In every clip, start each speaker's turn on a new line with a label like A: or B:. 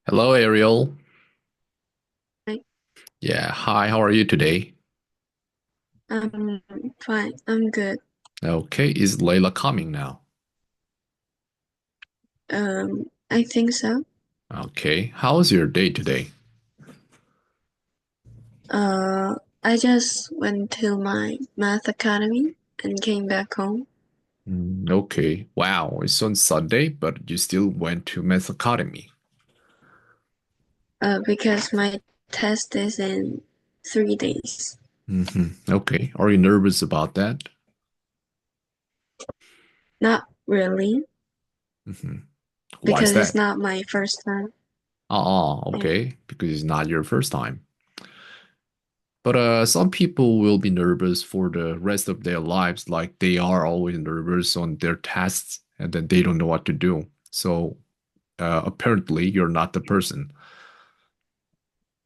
A: Hello, Ariel.
B: Hi,
A: Yeah, hi, how are you today?
B: I'm fine. I'm good.
A: Okay, is Layla coming now?
B: I think so.
A: Okay, how was your day today?
B: Uh, I just went to my math academy and came back home.
A: Okay, wow, it's on Sunday, but you still went to Math Academy.
B: Because my test is in 3 days.
A: Okay, are you nervous about that?
B: Not really,
A: hmm Why is
B: because it's
A: that?
B: not my first time. Yeah.
A: Okay, because it's not your first time. But some people will be nervous for the rest of their lives, like they are always nervous on their tests and then they don't know what to do. So apparently, you're not the person.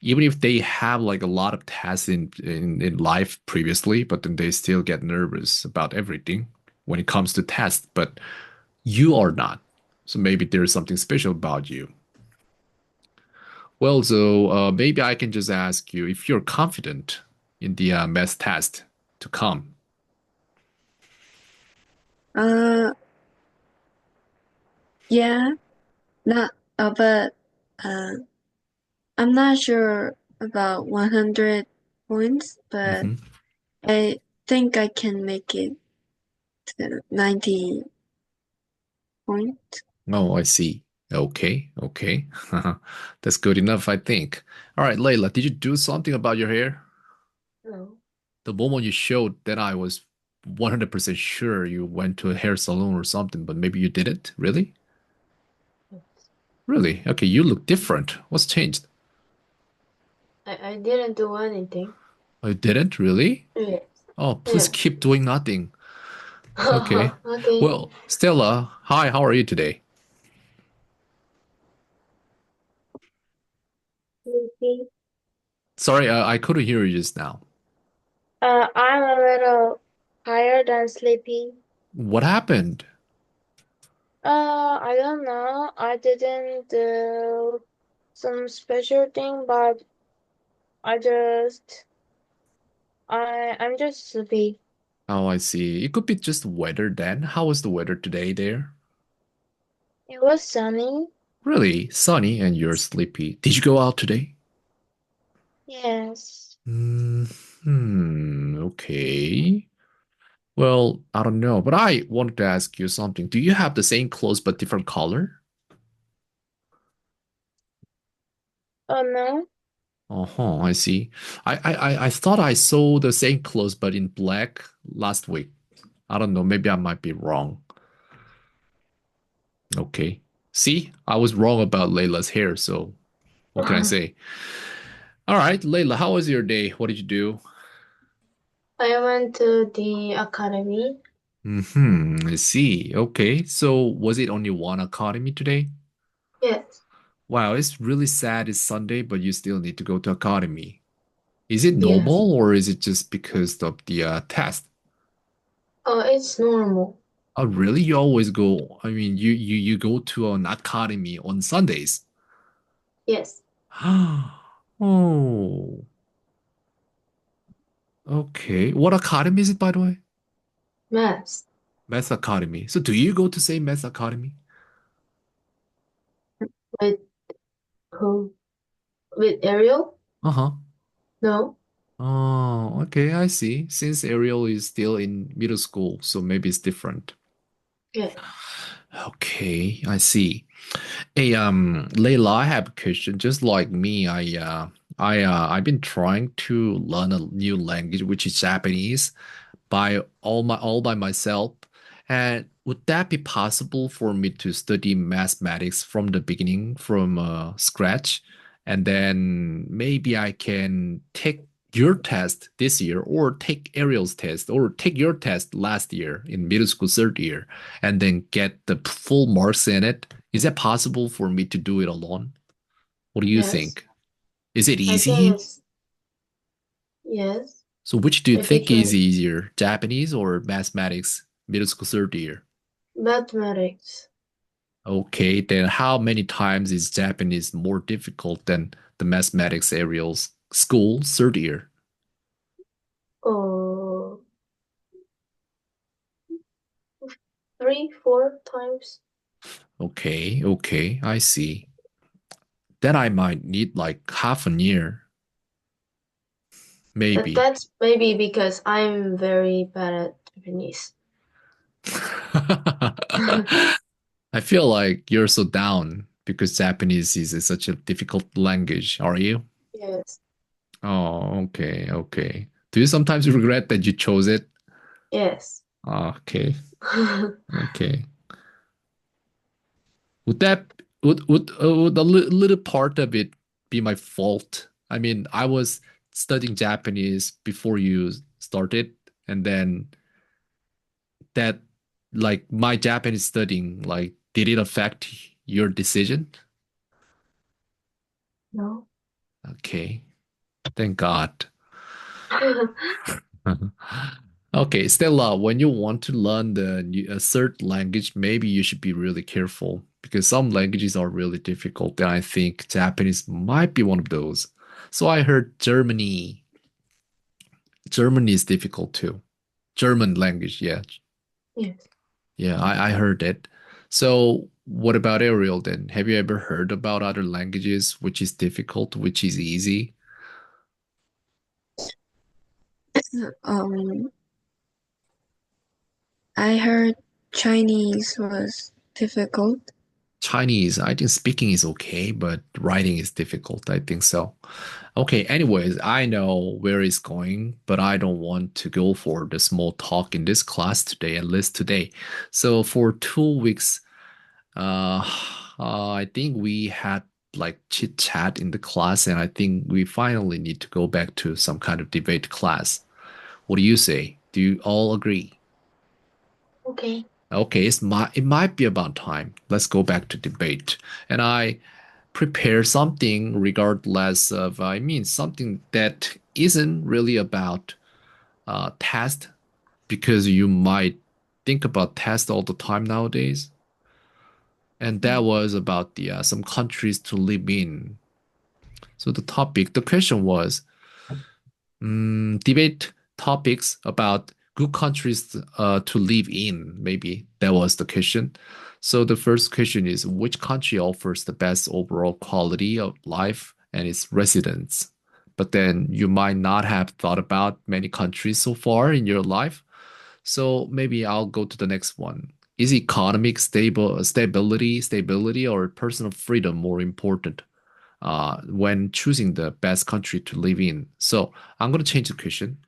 A: Even if they have like a lot of tests in life previously, but then they still get nervous about everything when it comes to tests. But you are not. So maybe there's something special about you. Well, so maybe I can just ask you if you're confident in the math test to come.
B: Uh, yeah, not. But uh, I'm not sure about 100 points, but
A: hmm
B: I think I can make it to 90 points.
A: Oh, I see. Okay, okay. That's good enough, I think. All right, Layla, did you do something about your hair?
B: No.
A: The moment you showed, then I was 100% sure you went to a hair salon or something, but maybe you didn't. Really? Really? Okay, you look different. What's changed?
B: I didn't do anything.
A: I didn't, really?
B: Yes.
A: Oh, please
B: Yeah.
A: keep doing nothing. Okay.
B: Okay.
A: Well, Stella, hi, how are you today?
B: Sleepy.
A: Sorry, I couldn't hear you just now.
B: I'm a little tired and sleepy.
A: What happened?
B: I don't know. I didn't do some special thing, but I just I'm just sleepy.
A: Oh, I see. It could be just weather then. How was the weather today there?
B: It was sunny.
A: Really? Sunny and you're sleepy. Did you go out today?
B: Yes.
A: Okay. Well, I don't know, but I wanted to ask you something. Do you have the same clothes but different color?
B: Oh no.
A: Uh-huh, I see. I thought I saw the same clothes but in black last week. I don't know, maybe I might be wrong. Okay. See, I was wrong about Layla's hair, so what can I say? All right, Layla, how was your day? What did you do?
B: I went to the academy.
A: I see. Okay, so was it only one academy today?
B: Yes.
A: Wow, it's really sad it's Sunday, but you still need to go to academy. Is it
B: Yes.
A: normal or is it just because of the test?
B: Oh, it's normal.
A: Oh, really? You always go, I mean, you go to an academy on Sundays.
B: Yes.
A: Oh, okay. What academy is it, by the way?
B: Maths.
A: Math Academy. So do you go to same Math Academy?
B: With who? With Ariel?
A: Uh-huh.
B: No.
A: Oh, okay, I see. Since Ariel is still in middle school, so maybe it's different.
B: Yeah.
A: Okay, I see. Hey, Layla, I have a question. Just like me, I've been trying to learn a new language, which is Japanese, by all by myself. And would that be possible for me to study mathematics from the beginning, from scratch, and then maybe I can take your test this year, or take Ariel's test, or take your test last year in middle school third year, and then get the full marks in it? Is that possible for me to do it alone? What do you
B: Yes.
A: think? Is it
B: I think
A: easy?
B: it's yes.
A: So which do you
B: If you
A: think is
B: can
A: easier, Japanese or mathematics, middle school third year?
B: mathematics.
A: Okay, then how many times is Japanese more difficult than the mathematics areas school third year?
B: Oh, 3, 4 times.
A: Okay, okay, I see. Then I might need like half a year, maybe.
B: That's maybe because I'm very bad at Japanese.
A: I feel like you're so down because Japanese is such a difficult language, are you?
B: Yes,
A: Oh, okay, okay. Do you sometimes regret that you chose it?
B: yes.
A: Okay, okay. Would that would a little part of it be my fault? I mean, I was studying Japanese before you started, and then that like my Japanese studying, like did it affect your decision?
B: No.
A: Okay, thank God. Okay, Stella, when you want to learn a third language, maybe you should be really careful because some languages are really difficult, and I think Japanese might be one of those. So I heard Germany. Germany is difficult too. German language, yeah.
B: Yes.
A: Yeah, I heard it. So what about Ariel then? Have you ever heard about other languages which is difficult, which is easy?
C: Um, I heard Chinese was difficult.
A: Chinese, I think speaking is okay, but writing is difficult. I think so. Okay, anyways, I know where it's going, but I don't want to go for the small talk in this class today, at least today. So for 2 weeks, uh, I think we had like chit chat in the class, and I think we finally need to go back to some kind of debate class. What do you say? Do you all agree?
B: Okay.
A: Okay, it might be about time. Let's go back to debate. And I prepare something regardless of, I mean, something that isn't really about test because you might think about test all the time nowadays. And that was about the some countries to live in. So the question was, debate topics about good countries to live in. Maybe that was the question. So the first question is which country offers the best overall quality of life and its residents? But then you might not have thought about many countries so far in your life. So maybe I'll go to the next one. Is economic stability, or personal freedom more important when choosing the best country to live in? So I'm going to change the question.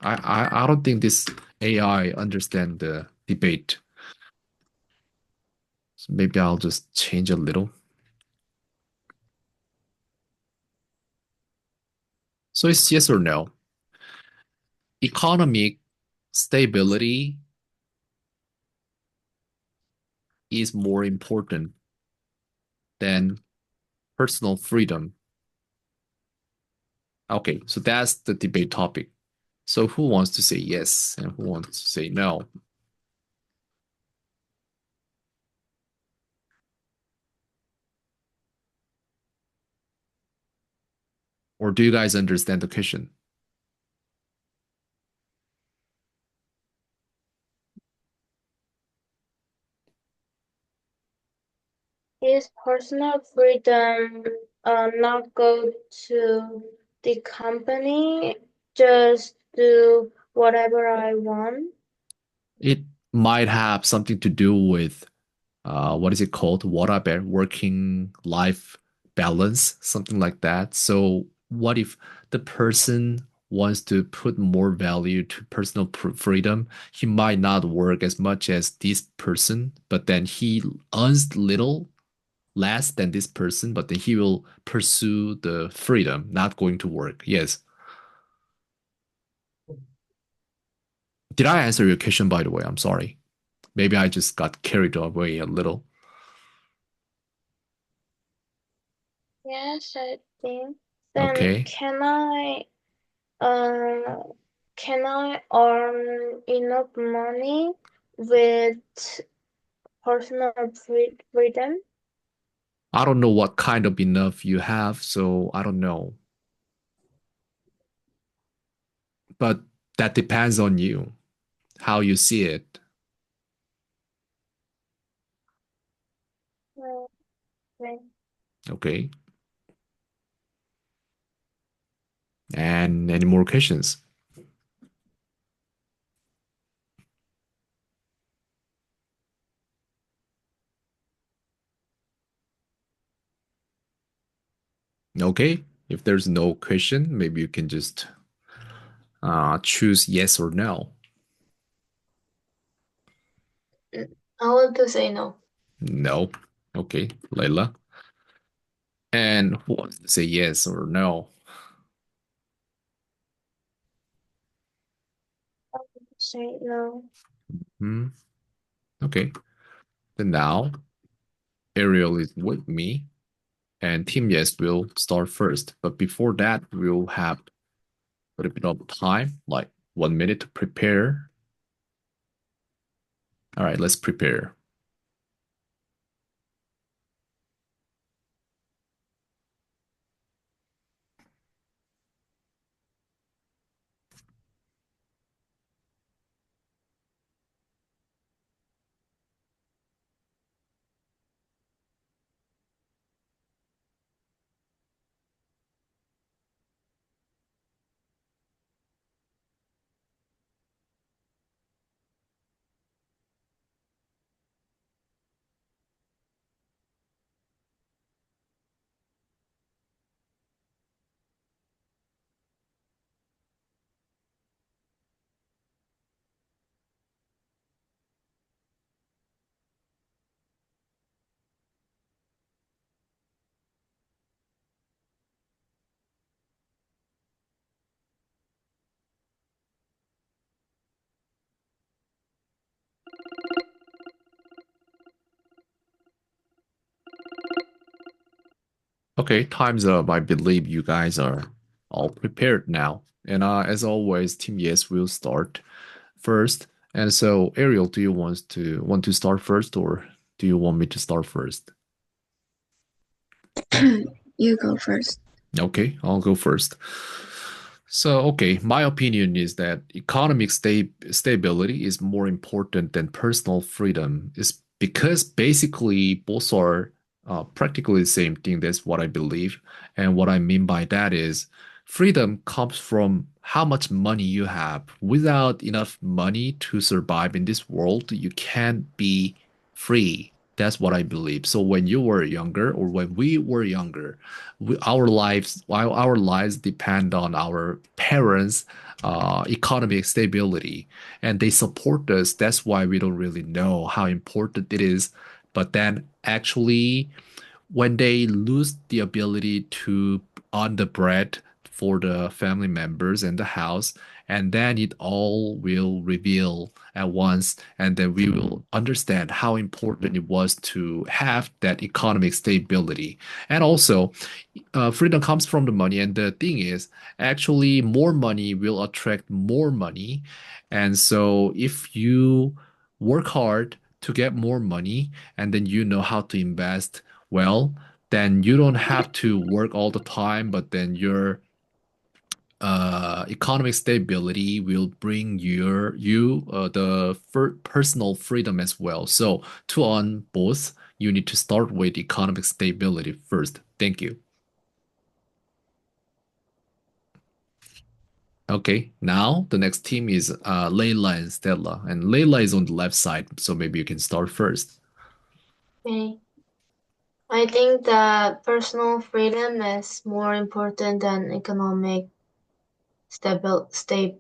A: I don't think this AI understand the debate. So maybe I'll just change a little. So it's yes or no. Economic stability is more important than personal freedom. Okay, so that's the debate topic. So who wants to say yes and who wants to say no? Or do you guys understand the question?
B: Is personal freedom not go to the company, just do whatever I want?
A: It might have something to do with what is it called? Warabe, working life balance, something like that. So what if the person wants to put more value to personal freedom? He might not work as much as this person, but then he earns little less than this person, but then he will pursue the freedom, not going to work. Yes. Did I answer your question, by the way? I'm sorry. Maybe I just got carried away a little.
B: Yes, I think. Then
A: Okay.
B: uh can I earn enough money with personal freedom.
A: I don't know what kind of enough you have, so I don't know. But that depends on you, how you see it.
B: Okay.
A: Okay. And any more questions? Okay. If there's no question, maybe you can just choose yes or no.
C: I want to say no.
A: No. Okay, Layla. And who wants to say yes or no?
B: Say no.
A: Hmm. Okay. Then now Ariel is with me, and Team Yes will start first. But before that, we'll have a little bit of time, like 1 minute to prepare. All right, let's prepare. Okay, time's up. I believe you guys are all prepared now. And as always, Team Yes will start first. And so, Ariel, do you want to start first, or do you want me to start first?
C: You go first.
A: Okay, I'll go first. So, okay, my opinion is that economic stability is more important than personal freedom. Is because basically both are practically the same thing. That's what I believe. And what I mean by that is freedom comes from how much money you have. Without enough money to survive in this world, you can't be free. That's what I believe. So when you were younger, or when we were younger, our lives depend on our parents' economic stability, and they support us. That's why we don't really know how important it is. But then, actually, when they lose the ability to earn the bread for the family members and the house, and then it all will reveal at once, and then we will understand how important it was to have that economic stability. And also, freedom comes from the money, and the thing is, actually, more money will attract more money. And so, if you work hard to get more money, and then you know how to invest well, then you don't have to work all the time, but then your economic stability will bring the personal freedom as well. So to earn both, you need to start with economic stability first. Thank you. Okay, now the next team is Layla and Stella, and Layla is on the left side, so maybe you can start first.
C: Okay. I think that personal freedom is more important than economic stability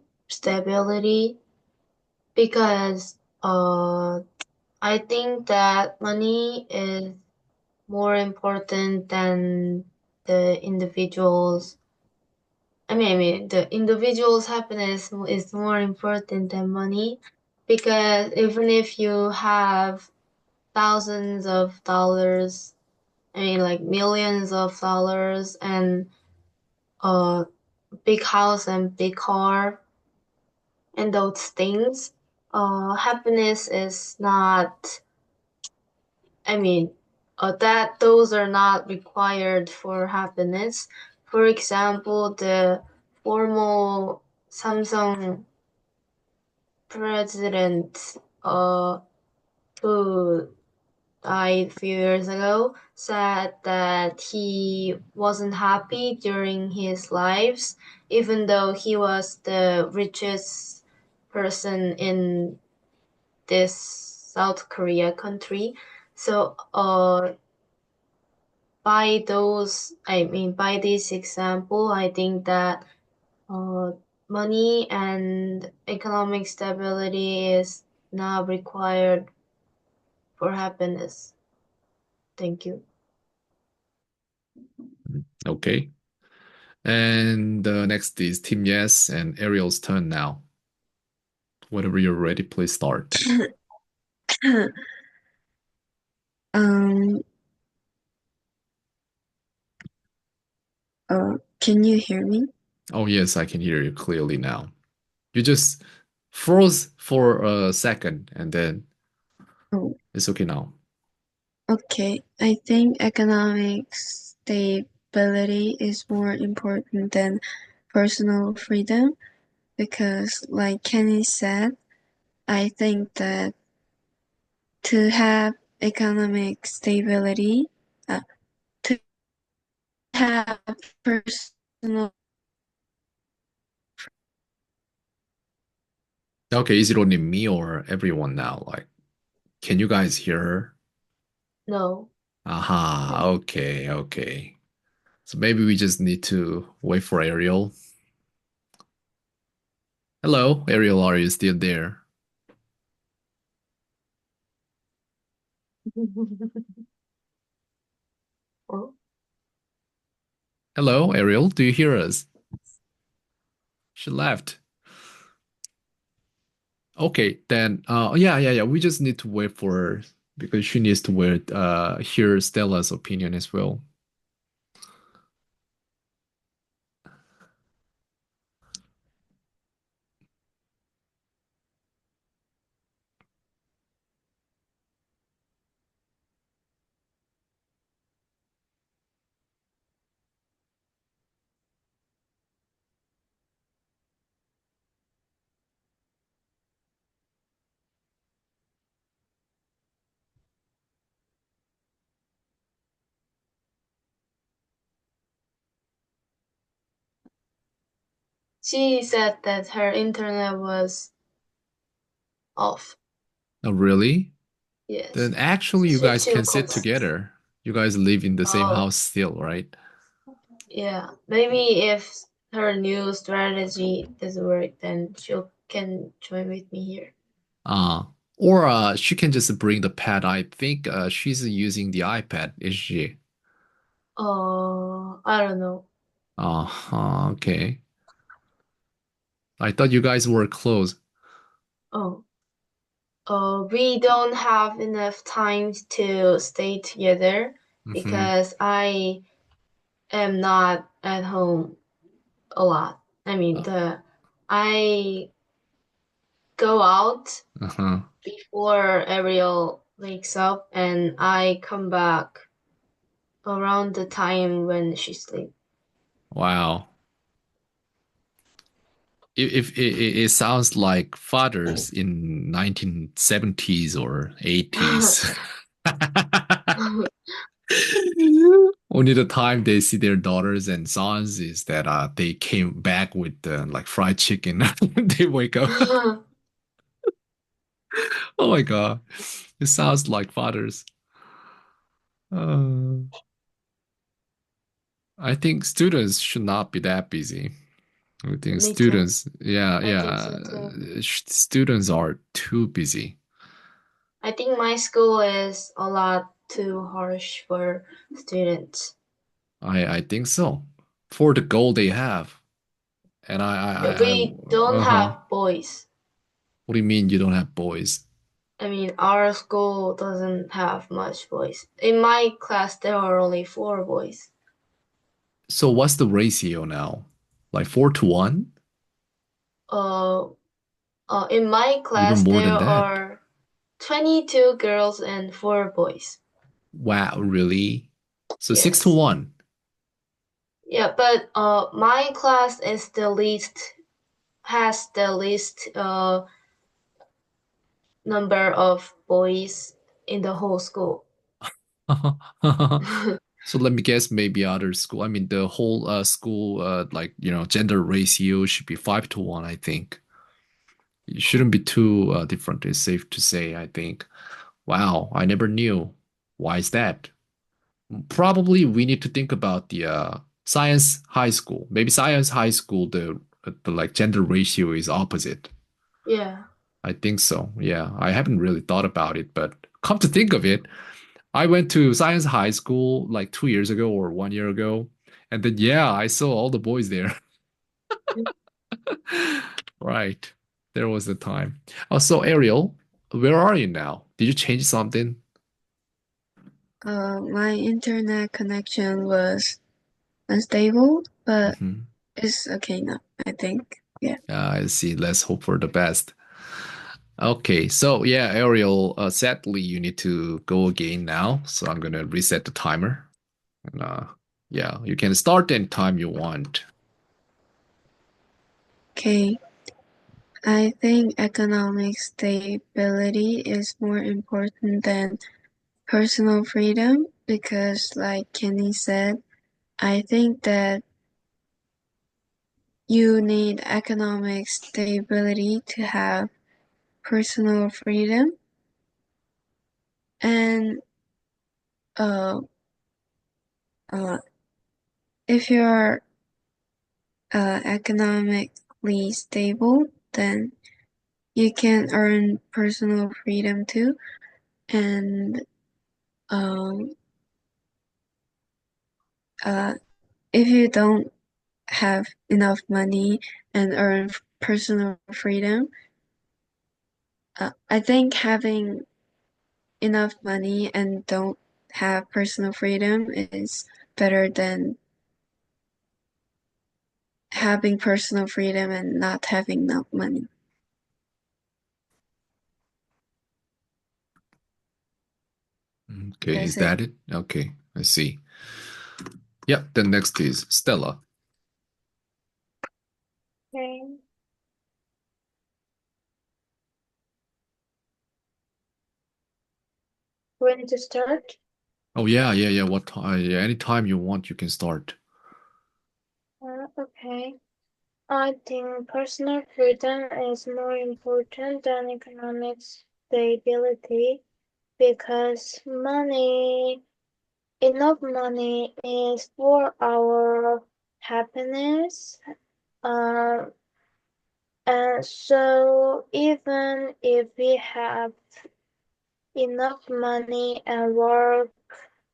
C: because I think that money is more important than the individual's. I mean, the individual's happiness is more important than money because even if you have thousands of dollars, I mean, like millions of dollars and a big house and big car and those things, happiness is not I mean, that those are not required for happiness. For example, the former Samsung president, who died a few years ago, said that he wasn't happy during his lives, even though he was the richest person in this South Korea country. So, by this example, I think that uh, money and economic stability is not required for happiness. Thank you.
A: Okay. And next is Team Yes and Ariel's turn now. Whenever you're ready, please start.
D: Um, can you hear me?
A: Oh, yes, I can hear you clearly now. You just froze for a second and then
D: Oh,
A: it's okay now.
D: okay. I think economic stability is more important than personal freedom because, like Kenny said, I think that to have economic stability, to have personal,
A: Okay, is it only me or everyone now? Like, can you guys hear her?
C: No.
A: Aha, okay, okay. So maybe we just need to wait for Ariel. Hello, Ariel, are you still there?
C: Oh.
A: Hello, Ariel, do you hear us? She left. Okay, then yeah. We just need to wait for her because she needs to hear Stella's opinion as well.
C: She said that her internet was off.
A: Oh, really?
C: Yes.
A: Then actually you
C: She
A: guys
C: too
A: can sit
C: close.
A: together. You guys live in the same
C: Oh,
A: house still, right?
C: yeah. Maybe if her new strategy doesn't work, then she can join with me here.
A: Uh, or she can just bring the pad. I think she's using the iPad, is she?
C: I don't know.
A: Okay. I thought you guys were close.
C: Oh, we don't have enough time to stay together
A: Hmm.
C: because I am not at home a lot. I mean,
A: Uh,
C: I go out
A: uh-huh.
C: before Ariel wakes up, and I come back around the time when she sleeps.
A: Wow. It sounds like fathers in 1970s or 80s. Only the time they see their daughters and sons is that they came back with like fried chicken. They wake up. Oh my God. It sounds like fathers. Uh, I think students should not be that busy. I think
C: Me too.
A: students,
C: I think so too.
A: students are too busy.
C: I think my school is a lot too harsh for students.
A: I think so. For the goal they have. And
C: We don't
A: uh-huh.
C: have boys.
A: What do you mean you don't have boys?
C: I mean, our school doesn't have much boys. In my class, there are only 4 boys.
A: So what's the ratio now? Like 4-1?
C: Uh, in my
A: Even
C: class,
A: more
C: there
A: than that.
C: are 22 girls and 4 boys.
A: Wow, really? So 6 to
C: Yes.
A: 1.
C: Yeah, but my class is the least has the least number of boys in the whole school.
A: So let me guess, maybe other school. I mean, the whole school, like, gender ratio should be 5 to 1, I think. It shouldn't be too different. It's safe to say, I think. Wow, I never knew. Why is that? Probably we need to think about the science high school. Maybe science high school, the like gender ratio is opposite.
C: Yeah.
A: I think so. Yeah, I haven't really thought about it, but come to think of it, I went to science high school like 2 years ago or 1 year ago, and then yeah, I saw all the boys there. Right. There was the time. Oh, so Ariel, where are you now? Did you change something?
D: My internet connection was unstable, but
A: Hmm.
D: it's okay now, I think. Yeah.
A: I see. Let's hope for the best. Okay, so yeah, Ariel, sadly you need to go again now, so I'm gonna reset the timer. And yeah, you can start anytime you want.
D: Okay. I think economic stability is more important than personal freedom because, like Kenny said, I think that you need economic stability to have personal freedom. And uh, uh, if you're economically stable, then you can earn personal freedom too. And um, uh, if you don't have enough money and earn personal freedom, I think having enough money and don't have personal freedom is better than having personal freedom and not having enough money.
A: Okay, is
D: That's it.
A: that it? Okay, I see. Yep, then next is Stella.
B: Okay. When to start?
A: Oh yeah. What time? Yeah, anytime you want, you can start.
B: Okay. I think personal freedom is more important than economic stability because enough money is for our happiness. Uh, and so even if we have enough money and work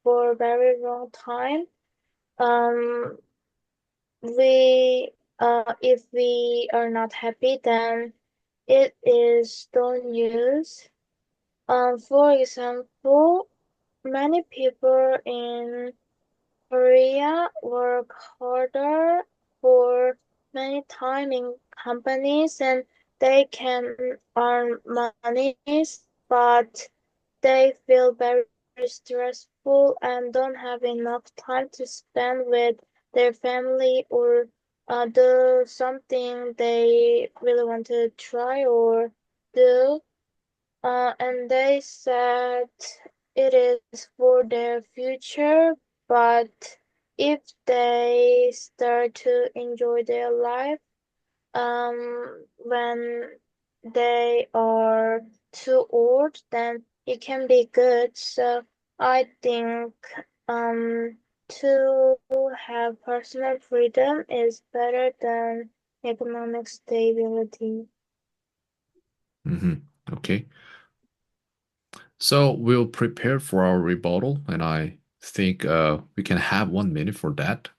B: for a very long time, um, we if we are not happy, then it is don't use. For example, many people in Korea work harder for many time in companies and they can earn money, but they feel very stressful and don't have enough time to spend with their family or do something they really want to try or do. And they said it is for their future, but if they start to enjoy their life, when they are too old, then it can be good. So I think to have personal freedom is better than economic stability.
A: Hmm. Okay, so we'll prepare for our rebuttal, and I think we can have 1 minute for that.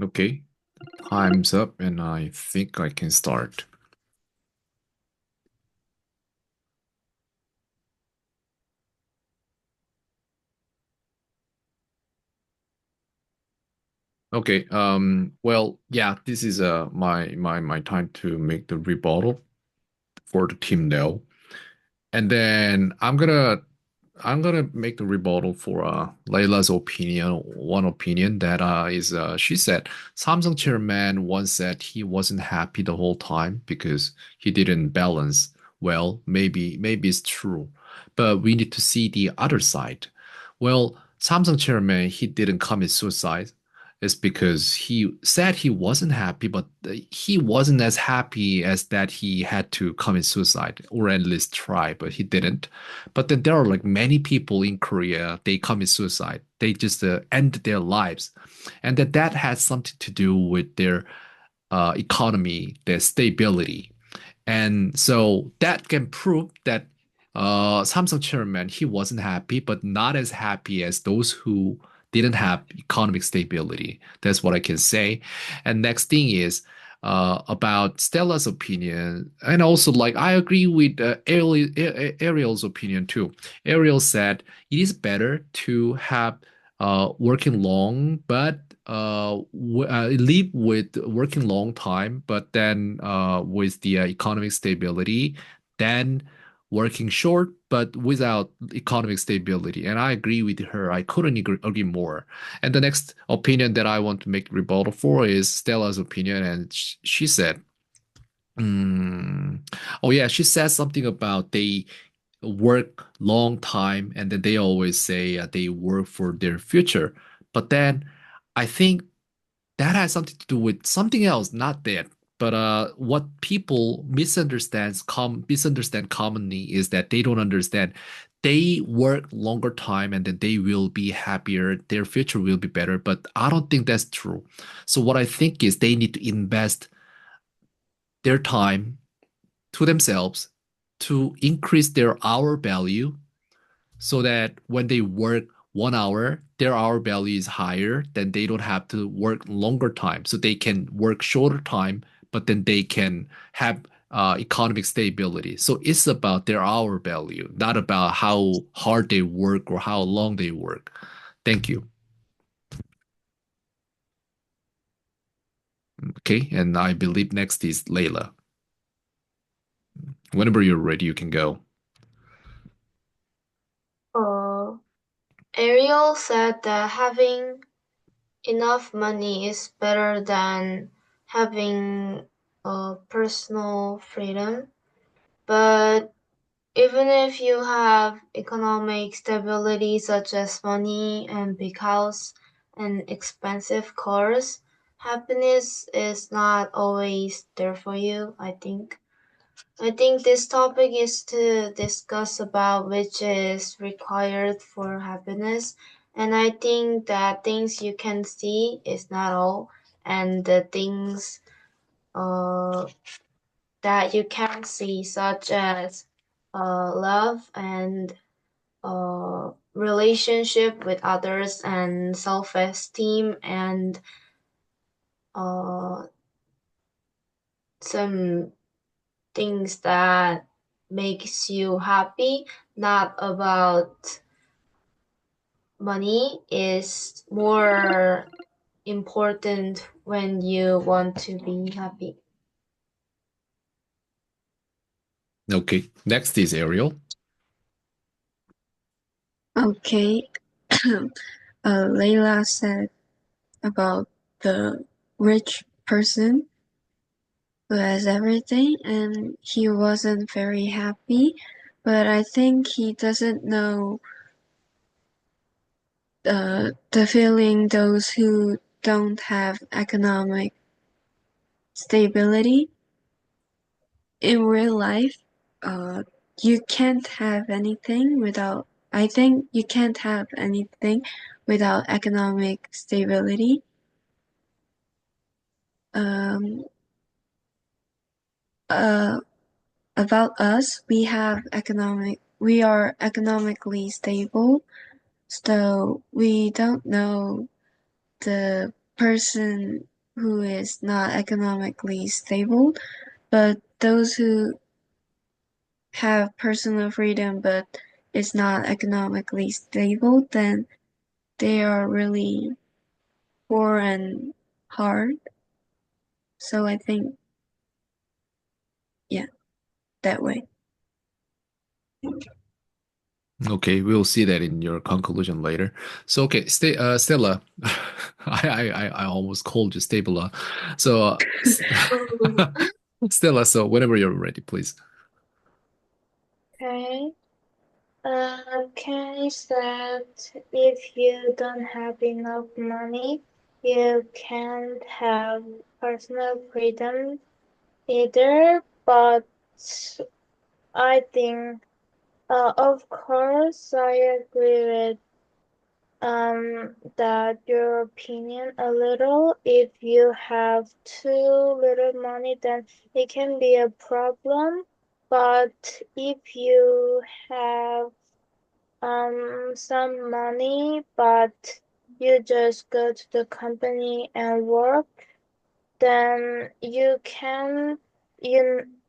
A: Okay, time's up, and I think I can start. Okay, well, yeah, this is my time to make the rebuttal for the team now. And then I'm gonna make the rebuttal for Layla's opinion. One opinion that is she said Samsung chairman once said he wasn't happy the whole time because he didn't balance well. Maybe it's true, but we need to see the other side. Well, Samsung chairman he didn't commit suicide. It's because he said he wasn't happy, but he wasn't as happy as that he had to commit suicide or at least try, but he didn't. But then there are like many people in Korea, they commit suicide. They just end their lives. And that has something to do with their economy, their stability. And so that can prove that Samsung chairman, he wasn't happy, but not as happy as those who didn't have economic stability. That's what I can say. And next thing is about Stella's opinion. And also, like, I agree with Ariel's opinion too. Ariel said it is better to have working long, but live with working long time, but then with the economic stability, then working short, but without economic stability. And I agree with her. I couldn't agree more. And the next opinion that I want to make rebuttal for is Stella's opinion. And she said, mm, oh yeah, she said something about they work long time and then they always say they work for their future. But then I think that has something to do with something else, not that. But what people misunderstand commonly is that they don't understand. They work longer time and then they will be happier. Their future will be better. But I don't think that's true. So what I think is they need to invest their time to themselves to increase their hour value so that when they work 1 hour, their hour value is higher, then they don't have to work longer time. So they can work shorter time, but then they can have economic stability. So it's about their hour value, not about how hard they work or how long they work. Thank you. Okay, and I believe next is Layla. Whenever you're ready, you can go.
C: Ariel said that having enough money is better than having personal freedom. But even if you have economic stability such as money and big house and expensive cars, happiness is not always there for you, I think. I think this topic is to discuss about which is required for happiness. And I think that things you can see is not all, and the things that you can see, such as love and relationship with others and self-esteem and some things that makes you happy, not about money, is more important when you want to be happy.
A: Okay, next is Ariel.
D: Okay. Layla said about the rich person who has everything and he wasn't very happy, but I think he doesn't know the feeling those who don't have economic stability. In real life, you can't have anything without, I think you can't have anything without economic stability. About us, we are economically stable, so we don't know the person who is not economically stable, but those who have personal freedom but is not economically stable, then they are really poor and hard. So I think, yeah, that way.
A: Okay, we'll see that in your conclusion later. So, okay, Stella, I almost called you Stapler. So, Stella, so whenever you're ready, please.
B: Okay. Kenny said if you don't have enough money, you can't have personal freedom either. But I think, of course, I agree with that your opinion a little. If you have too little money, then it can be a problem. But if you have some money, but you just go to the company and work, then you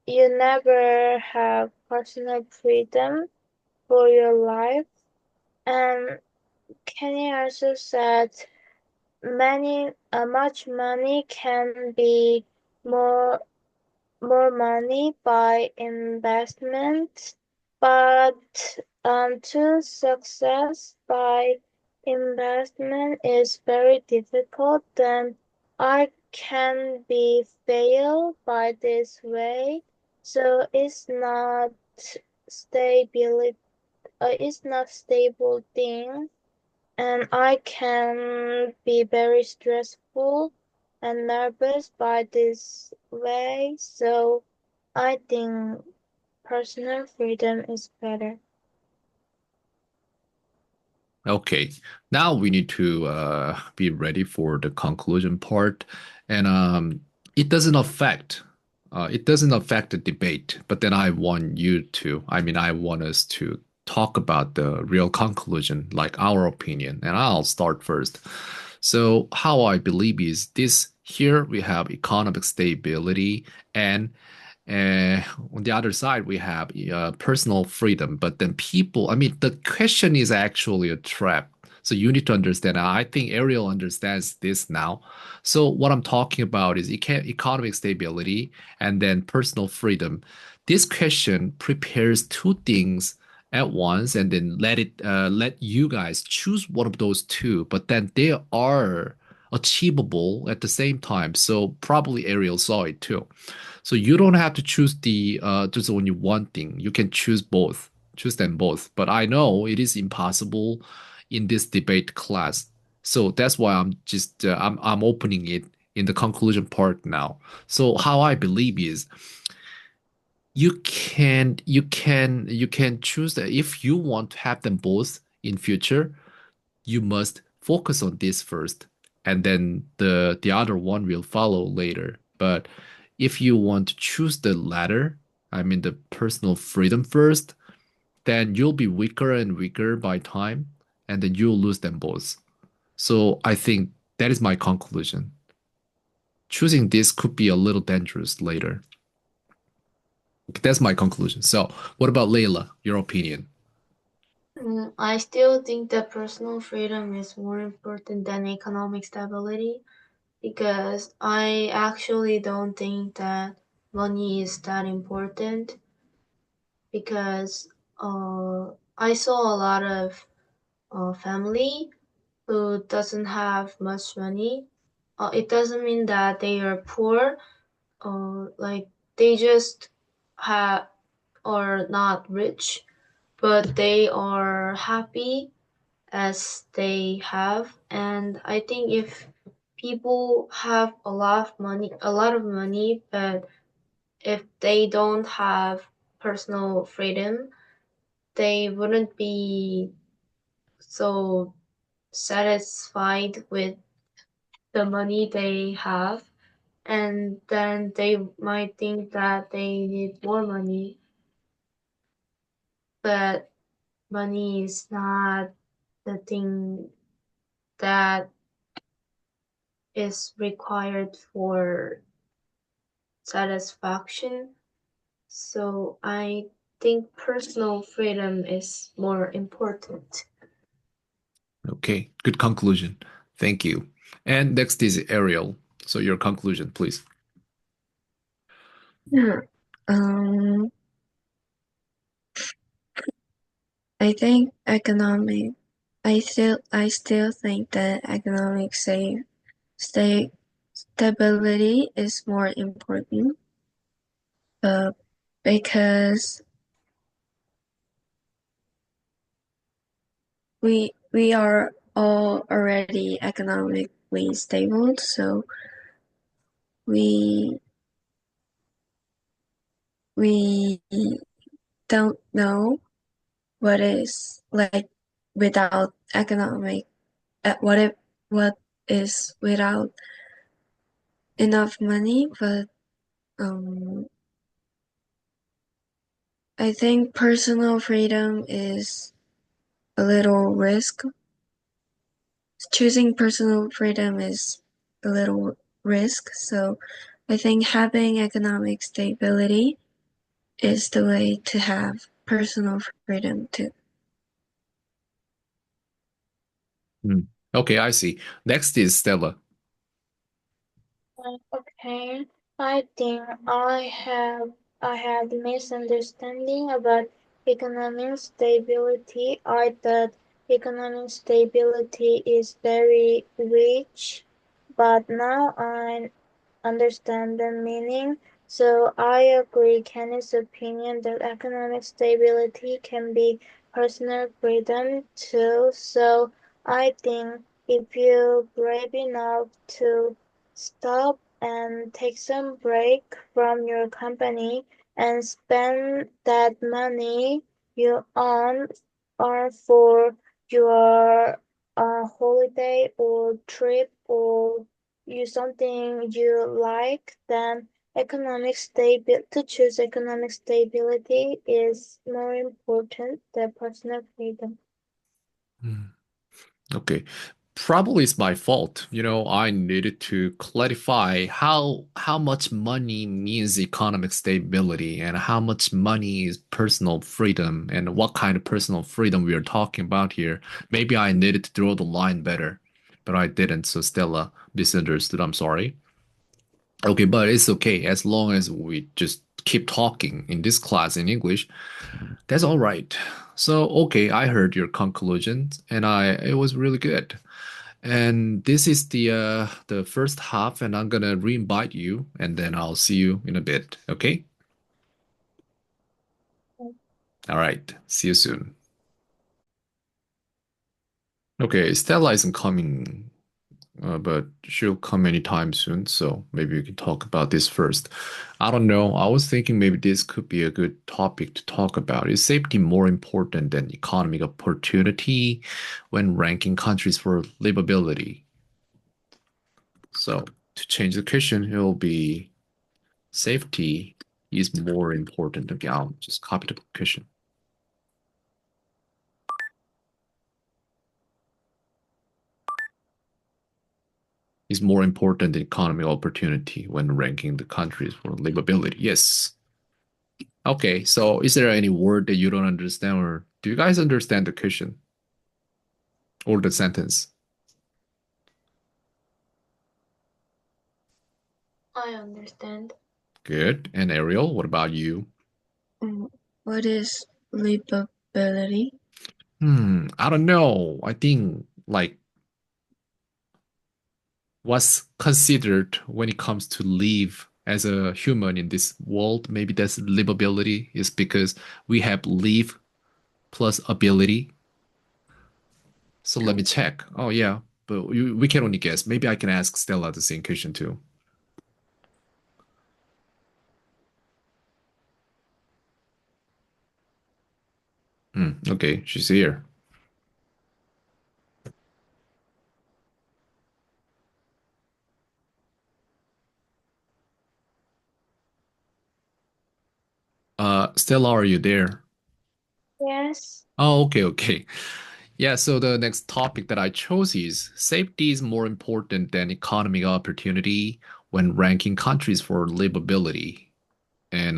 B: never have personal freedom for your life. And Kenny also said much money can be more money by investment, but to success by investment is very difficult. Then I can be failed by this way, so stability. It's not stable thing, and I can be very stressful and nervous by this way. So I think personal freedom is better.
A: Okay, now we need to be ready for the conclusion part, and it doesn't affect the debate. But then I want you to, I want us to talk about the real conclusion, like our opinion, and I'll start first. So how I believe is this: here we have economic stability and on the other side, we have personal freedom. But then the question is actually a trap. So you need to understand. I think Ariel understands this now. So what I'm talking about is economic stability and then personal freedom. This question prepares two things at once, and then let you guys choose one of those two. But then they are achievable at the same time. So probably Ariel saw it too. So you don't have to choose just only one thing. You can choose them both. But I know it is impossible in this debate class. So that's why I'm opening it in the conclusion part now. So how I believe is you can choose that if you want to have them both in future, you must focus on this first, and then the other one will follow later. But if you want to choose the latter, the personal freedom first, then you'll be weaker and weaker by time, and then you'll lose them both. So I think that is my conclusion. Choosing this could be a little dangerous later. That's my conclusion. So what about Layla, your opinion?
C: I still think that personal freedom is more important than economic stability because I actually don't think that money is that important because I saw a lot of family who doesn't have much money. It doesn't mean that they are poor, like they just have are not rich, but they are happy as they have. And I think if people have a lot of money, but if they don't have personal freedom, they wouldn't be so satisfied with the money they have. And then they might think that they need more money, but money is not the thing that is required for satisfaction. So I think personal freedom is more important.
A: Okay, good conclusion. Thank you. And next is Ariel. So your conclusion, please.
D: Yeah. I think I still think that economic stability is more important, because we are all already economically stable, so we don't know what is like without what is without enough money, but I think personal freedom is a little risk. Choosing personal freedom is a little risk, so I think having economic stability is the way to have personal freedom too.
A: Okay, I see. Next is Stella.
B: Okay, I think I had misunderstanding about economic stability. I thought economic stability is very rich, but now I understand the meaning. So I agree Kenny's opinion that economic stability can be personal freedom too. So I think if you're brave enough to stop and take some break from your company and spend that money you earn for your holiday or trip or you something you like, then to choose economic stability is more important than personal freedom.
A: Okay. Probably it's my fault. I needed to clarify how much money means economic stability and how much money is personal freedom and what kind of personal freedom we are talking about here. Maybe I needed to draw the line better, but I didn't. So Stella misunderstood. I'm sorry. Okay, but it's okay as long as we just keep talking in this class in English. That's all right. So, okay, I heard your conclusions and it was really good. And this is the first half, and I'm gonna re-invite you, and then I'll see you in a bit. Okay? All right. See you soon. Okay, Stella isn't coming, but she'll come anytime soon, so maybe we can talk about this first. I don't know. I was thinking maybe this could be a good topic to talk about. Is safety more important than economic opportunity when ranking countries for livability? So to change the question, it'll be safety is more important. Okay, I'll just copy the question. Is more important than economic opportunity when ranking the countries for livability. Yes. Okay, so is there any word that you don't understand, or do you guys understand the question or the sentence?
C: I understand.
A: Good. And Ariel, what about you?
D: What is livability?
A: I don't know. I think like what's considered when it comes to live as a human in this world, maybe that's livability is because we have live plus ability. So let me check. Oh yeah, but we can only guess. Maybe I can ask Stella the same question too. Okay, she's here. Stella, are you there?
B: Yes.
A: Oh, okay, okay. Yeah, so the next topic that I chose is safety is more important than economic opportunity when ranking countries for livability. And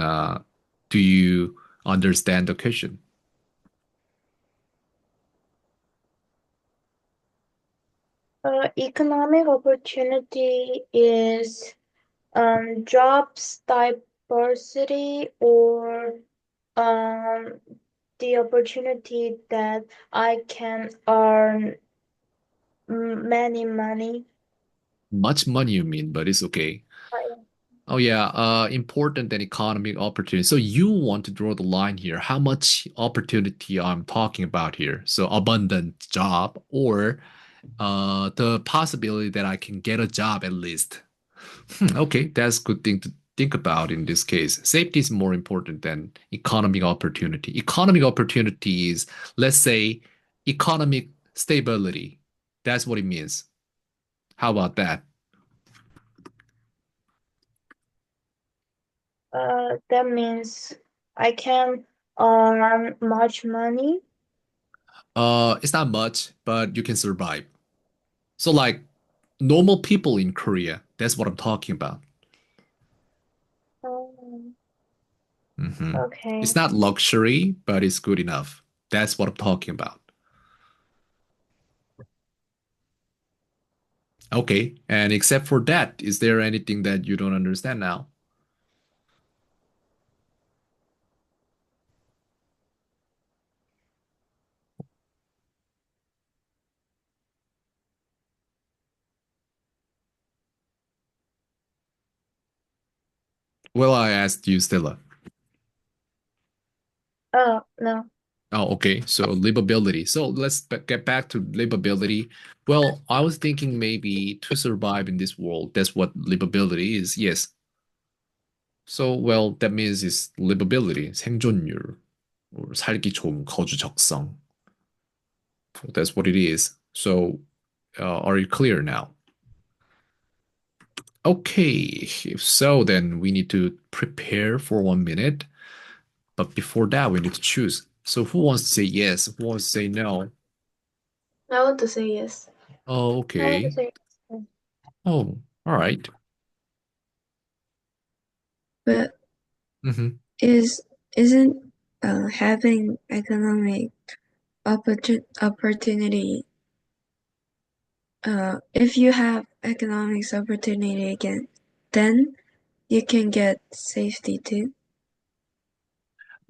A: do you understand the question?
B: Economic opportunity is jobs diversity or um, the opportunity that I can earn many money.
A: Much money, you mean, but it's okay. Oh yeah, important than economic opportunity. So you want to draw the line here. How much opportunity I'm talking about here? So abundant job or the possibility that I can get a job at least. Okay, that's a good thing to think about in this case. Safety is more important than economic opportunity. Economic opportunity is, let's say, economic stability. That's what it means. How about that?
B: That means I can earn much money.
A: It's not much, but you can survive. So like normal people in Korea, that's what I'm talking about.
B: Um,
A: Mhm.
B: okay.
A: It's not luxury, but it's good enough. That's what I'm talking about. Okay, and except for that, is there anything that you don't understand now? Well, I asked you, Stella.
B: Oh, no.
A: Oh, okay. So livability. So let's get back to livability. Well, I was thinking maybe to survive in this world, that's what livability is. Yes. So, well, that means it's livability, 생존율, or 살기 좋은 거주 적성. That's what it is. So, are you clear now? Okay. If so, then we need to prepare for 1 minute. But before that, we need to choose. So, who wants to say yes? Who wants to say no?
C: I want to say yes.
A: Oh,
B: I want to
A: okay.
B: say
A: Oh, all right.
D: But
A: Mm-hmm.
D: is isn't having economic opportunity if you have economics opportunity again, then you can get safety too.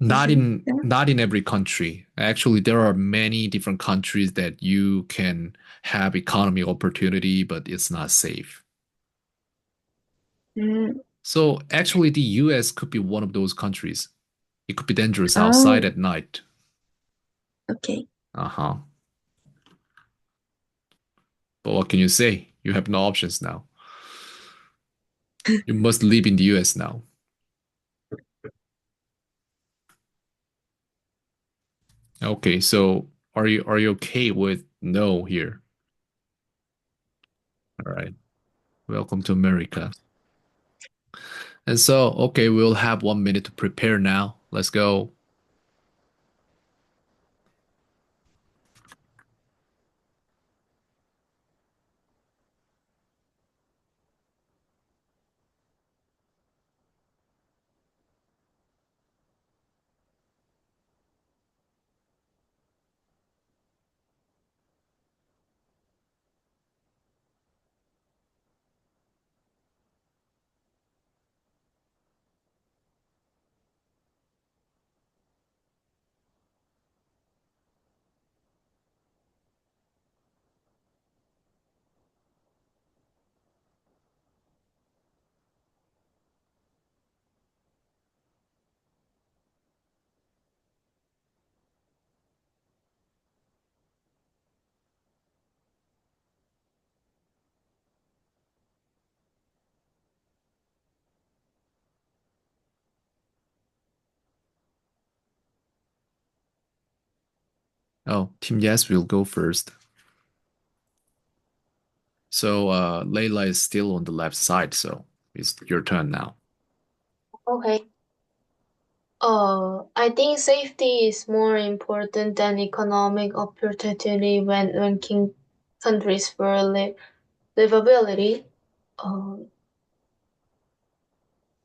A: Not
D: Isn't
A: in
D: that?
A: not in every country. Actually, there are many different countries that you can have economic opportunity, but it's not safe.
D: Mm,
A: So actually, the US could be one of those countries. It could be dangerous outside
D: oh,
A: at night.
D: okay.
A: Uh-huh. But what can you say? You have no options now. You must live in the US now. Okay, so are you okay with no here? All right. Welcome to America. And so, okay, we'll have 1 minute to prepare now. Let's go. Oh, Team Yes will go first. So Layla is still on the left side, so it's your turn now.
C: Okay. I think safety is more important than economic opportunity when ranking countries for livability.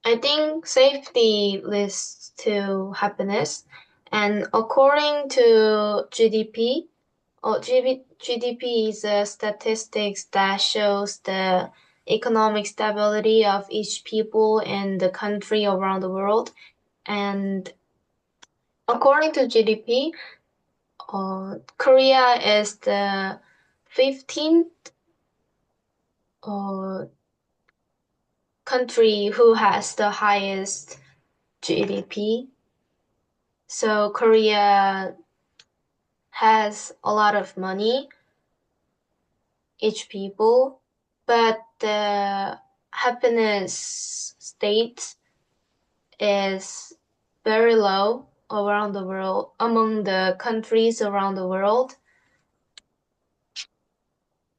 C: I think safety leads to happiness, and according to GDP, GDP is a statistics that shows the economic stability of each people and the country around the world. And according to GDP, Korea is the 15th country who has the highest GDP. So Korea has a lot of money, each people, but the happiness state is very low around the world, among the countries around the world.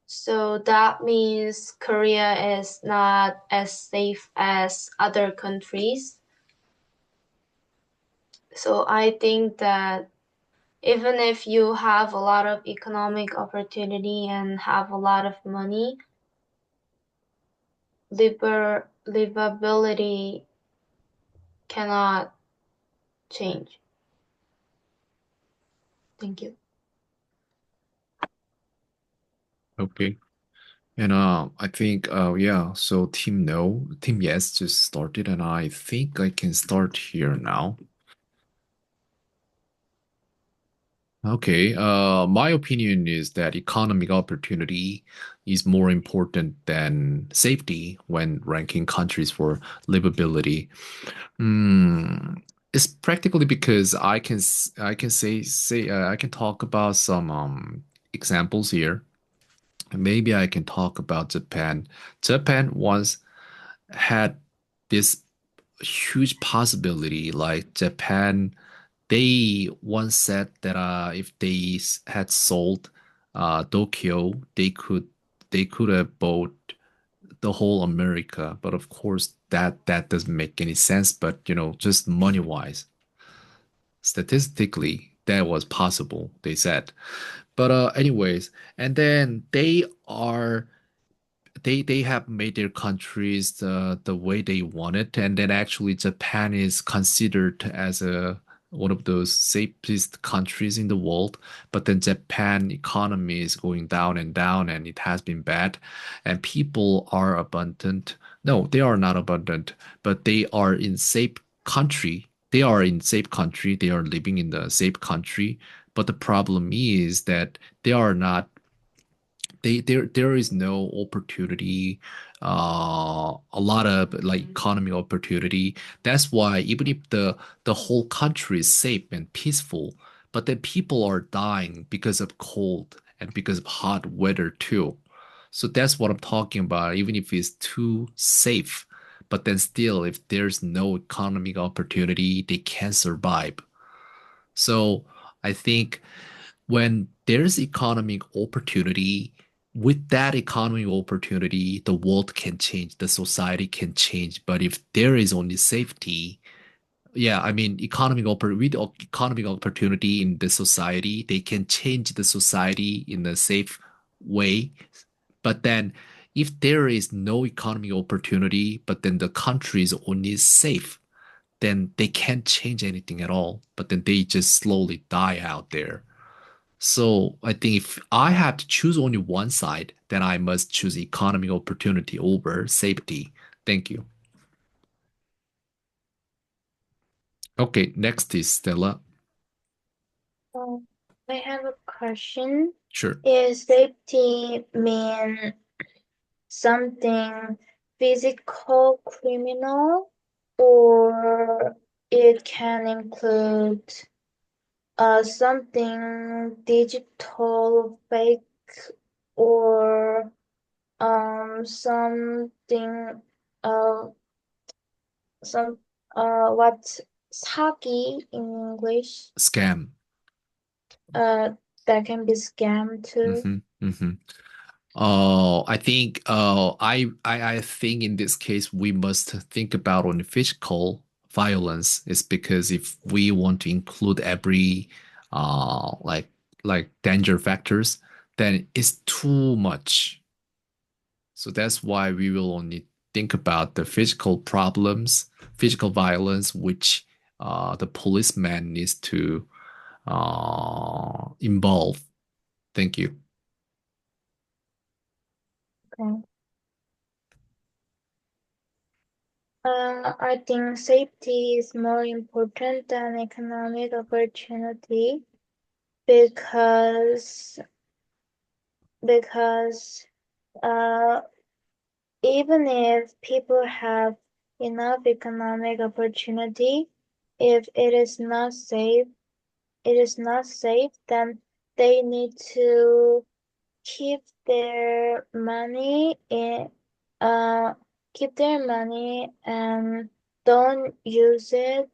C: So that means Korea is not as safe as other countries. So I think that even if you have a lot of economic opportunity and have a lot of money, livability cannot change. Thank you.
A: Okay. And I think yeah, so team no, team yes just started, and I think I can start here now. Okay, my opinion is that economic opportunity is more important than safety when ranking countries for livability. It's practically because I can say I can talk about some examples here. Maybe I can talk about Japan. Japan once had this huge possibility, like Japan, they once said that if they had sold Tokyo, they could have bought the whole America. But of course, that doesn't make any sense. But just money wise, statistically, that was possible. They said. But anyways, and then they have made their countries the way they want it, and then actually Japan is considered as a one of those safest countries in the world. But then Japan economy is going down and down, and it has been bad, and people are abundant. No, they are not abundant, but they are in safe country. They are in safe country. They are living in the safe country. But the problem is that they are not there is no opportunity, a lot of like economy opportunity. That's why even if the whole country is safe and peaceful, but then people are dying because of cold and because of hot weather too. So that's what I'm talking about. Even if it's too safe, but then still, if there's no economic opportunity, they can't survive. So I think when there's economic opportunity, with that economic opportunity, the world can change, the society can change. But if there is only safety, yeah, I mean, with economic opportunity in the society, they can change the society in a safe way. But then, if there is no economic opportunity, but then the country is only safe, then they can't change anything at all. But then they just slowly die out there. So I think if I have to choose only one side, then I must choose economic opportunity over safety. Thank you. Okay, next is Stella.
B: I have a question.
A: Sure.
B: Is safety mean something physical, criminal, or it can include something digital, fake, or something some what's 사기 in English?
A: Scam.
B: That can be scam too.
A: I think I think in this case we must think about on violence is because if we want to include every like danger factors, then it's too much. So that's why we will only think about the physical problems, physical violence, which the policeman needs to involve. Thank you.
B: Okay. I think safety is more important than economic opportunity because uh, even if people have enough economic opportunity, if it is not safe, then they need to keep their money in keep their money and don't use it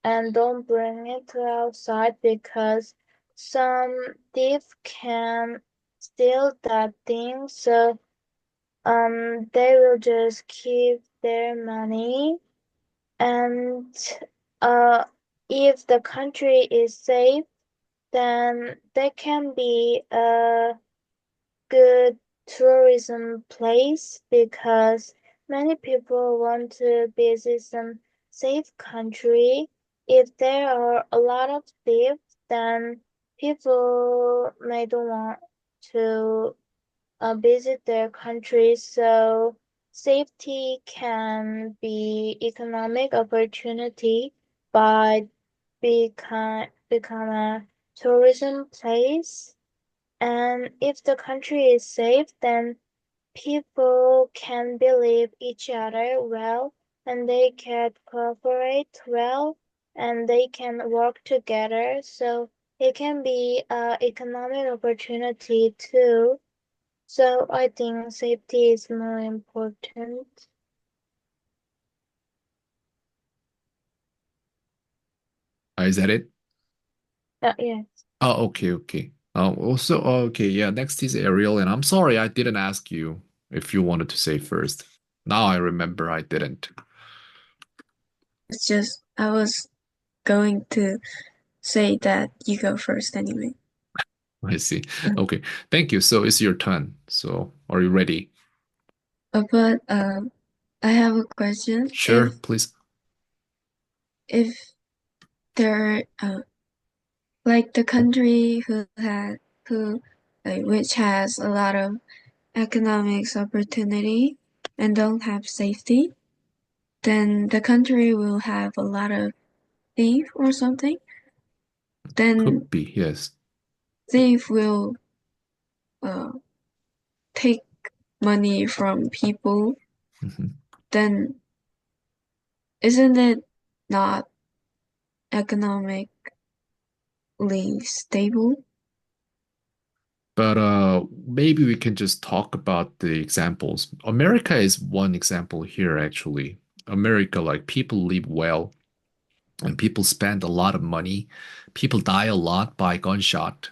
B: and don't bring it to outside because some thief can steal that thing. So they will just keep their money and uh if the country is safe, then there can be a good tourism place because many people want to visit some safe country. If there are a lot of thieves, then people may don't want to visit their country. So safety can be economic opportunity by become a tourism place. And if the country is safe, then people can believe each other well and they can cooperate well and they can work together. So it can be an economic opportunity too. So I think safety is more important.
A: Is that it?
B: Yes.
A: Oh, okay, okay. Also, okay, yeah, next is Ariel, and I'm sorry I didn't ask you if you wanted to say first. Now I remember I didn't.
D: It's just I was going to say that you go first anyway.
A: I see. Okay, thank you. So it's your turn. So are you ready?
D: But I have a question.
A: Sure, please.
D: If there like the country which has a lot of economics opportunity and don't have safety, then the country will have a lot of thief or something. Then
A: Could be, yes.
D: thief will take money from people.
A: Mhm.
D: Then isn't it not economically stable?
A: But maybe we can just talk about the examples. America is one example here, actually. America, like people live well and people spend a lot of money. People die a lot by gunshot,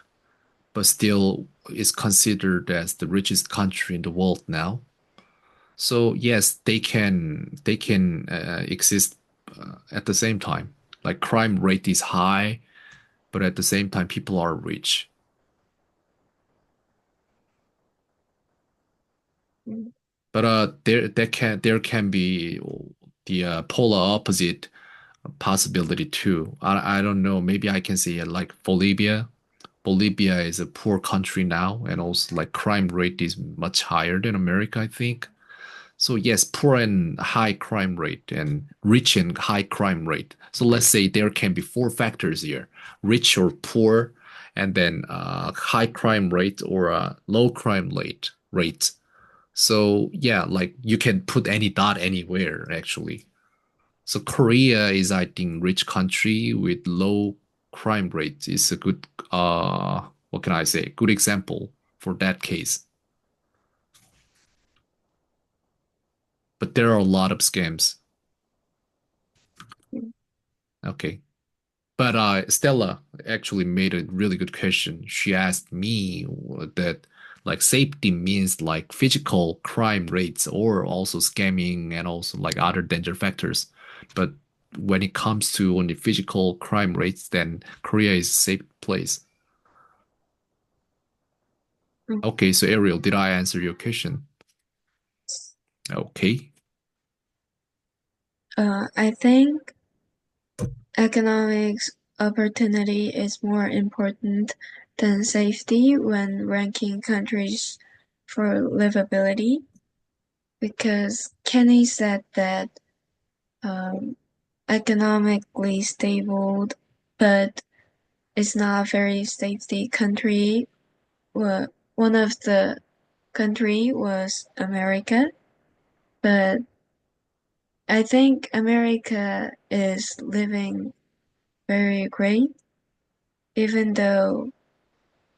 A: but still is considered as the richest country in the world now. So yes, they can exist at the same time. Like crime rate is high, but at the same time people are rich.
D: Mm.
A: But there can be the polar opposite possibility too. I don't know. Maybe I can say like Bolivia. Bolivia is a poor country now, and also like crime rate is much higher than America, I think. So yes, poor and high crime rate, and rich and high crime rate. So let's say there can be four factors here: rich or poor, and then high crime rate or low crime rate. So yeah, like you can put any dot anywhere actually. So Korea is, I think, rich country with low crime rate is a good what can I say? Good example for that case. But there are a lot of scams. Okay. But Stella actually made a really good question. She asked me that like safety means like physical crime rates or also scamming and also like other danger factors. But when it comes to only physical crime rates, then Korea is a safe place. Okay, so Ariel, did I answer your question? Okay.
D: I think economics opportunity is more important than safety when ranking countries for livability, because Kenny said that economically stable but it's not a very safety country. Well, one of the country was America, but I think America is living very great, even though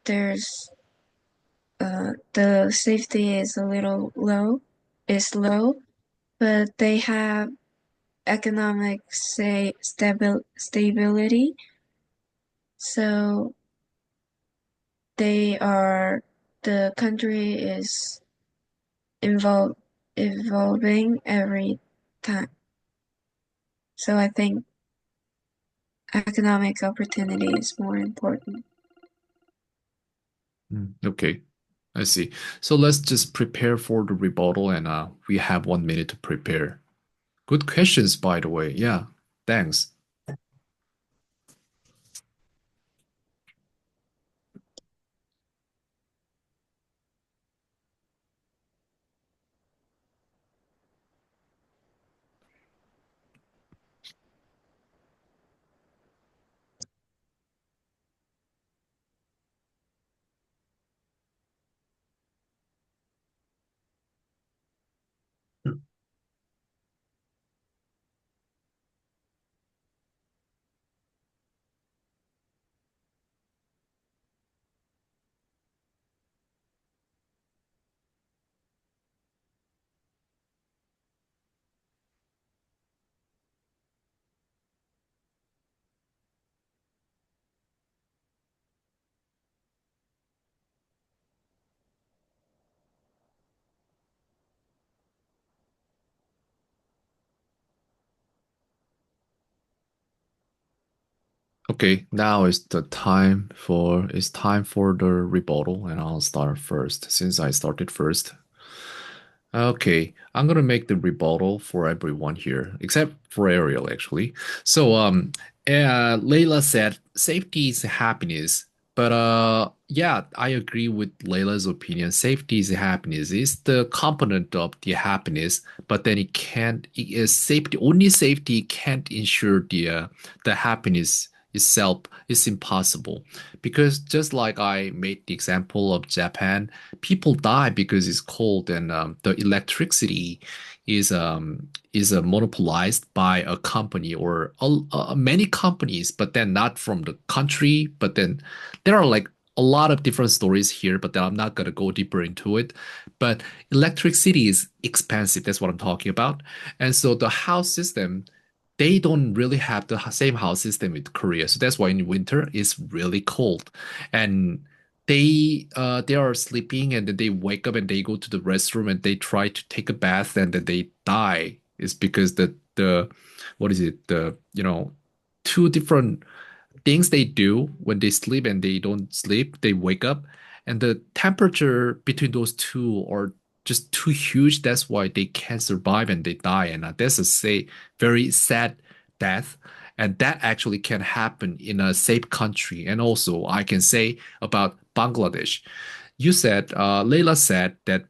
D: there's the safety is a little low, but they have economic stability, so the country is evolving every time. So I think economic opportunity is more important.
A: Okay, I see. So let's just prepare for the rebuttal, and we have 1 minute to prepare. Good questions, by the way. Yeah, thanks. Okay, now it's time for the rebuttal, and I'll start first since I started first. Okay, I'm gonna make the rebuttal for everyone here, except for Ariel, actually. So, Layla said safety is happiness, but yeah, I agree with Layla's opinion. Safety is happiness. It's the component of the happiness, but then it can't. It is safety. Only safety can't ensure the happiness itself. Is impossible because just like I made the example of Japan, people die because it's cold and the electricity is monopolized by a company or many companies, but then not from the country. But then there are like a lot of different stories here, but then I'm not gonna go deeper into it. But electricity is expensive. That's what I'm talking about. And so the house system, they don't really have the same house system with Korea. So that's why in winter it's really cold. And they are sleeping and then they wake up and they go to the restroom and they try to take a bath and then they die. It's because the what is it? The two different things they do when they sleep and they don't sleep, they wake up, and the temperature between those two are just too huge. That's why they can't survive and they die. And that's a very sad death. And that actually can happen in a safe country. And also, I can say about Bangladesh. Layla said that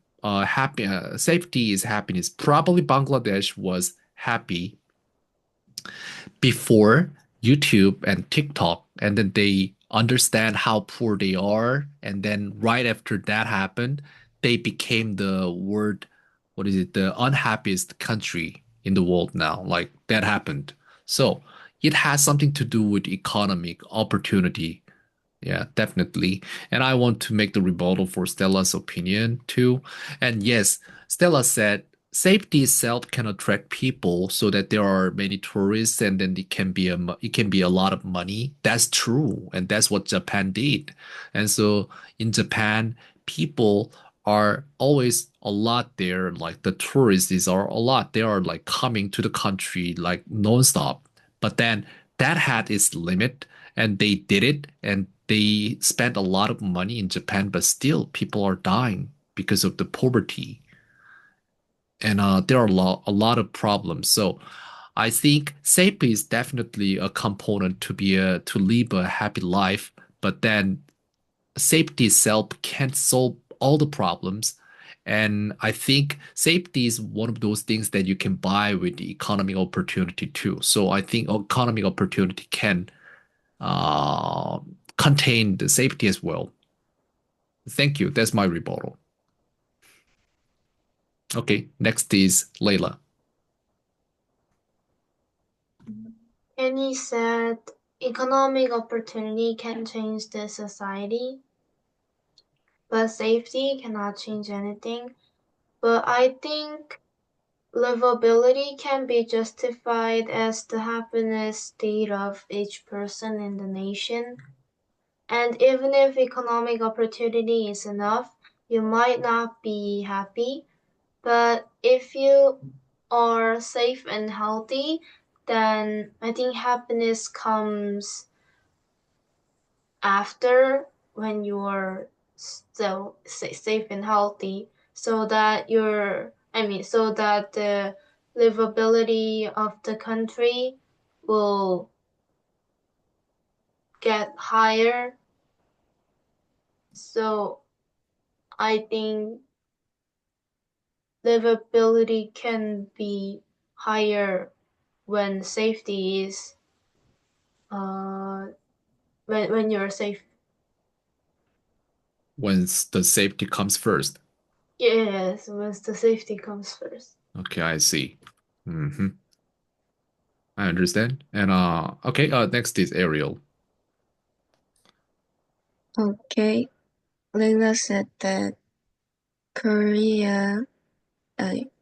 A: safety is happiness. Probably Bangladesh was happy before YouTube and TikTok, and then they understand how poor they are, and then right after that happened, they became the unhappiest country in the world now. Like that happened. So it has something to do with economic opportunity. Yeah, definitely. And I want to make the rebuttal for Stella's opinion too. And yes, Stella said safety itself can attract people so that there are many tourists and then it can be a lot of money. That's true. And that's what Japan did. And so in Japan, people are always a lot there. Like the tourists are a lot. They are like coming to the country like nonstop. But then that had its limit, and they did it, and they spent a lot of money in Japan, but still people are dying because of the poverty. And there are a lot of problems. So I think safety is definitely a component to live a happy life, but then safety itself can't solve all the problems. And I think safety is one of those things that you can buy with the economic opportunity too. So I think economic opportunity can uh, contain the safety as well. Thank you. That's my rebuttal. Okay, next is Layla.
C: Annie said economic opportunity can change the society, but safety cannot change anything. But I think livability can be justified as the happiness state of each person in the nation. And even if economic opportunity is enough, you might not be happy. But if you are safe and healthy, then I think happiness comes after when you are still safe and healthy, so that so that the livability of the country will get higher. So I think livability can be higher when safety is when you're safe.
A: When the safety comes first.
C: Yes, when the safety comes first.
A: Okay, I see. Hmm. I understand. And okay, next is Ariel.
D: Okay, Layla said that Korea,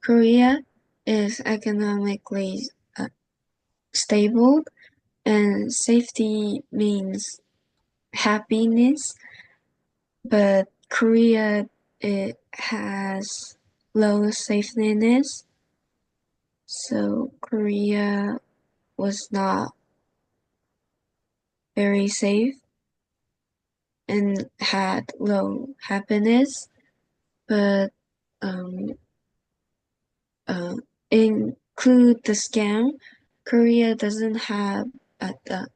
D: Korea is economically stable, and safety means happiness. But Korea, it has low safetyness, so Korea was not very safe and had low happiness. But um, include the scam, Korea doesn't have.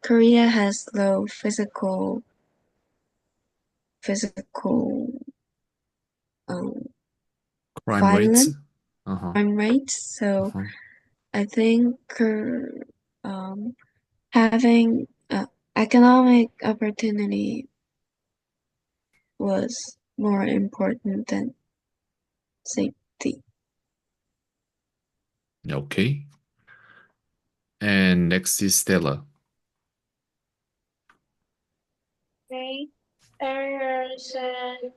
D: Korea has low physical um,
A: Crime rates.
D: violence
A: Uh-huh.
D: crime rates. So
A: Uh-huh.
D: I think having economic opportunity was more important than safety.
A: Okay. And next is Stella.
B: Okay. Earlier said,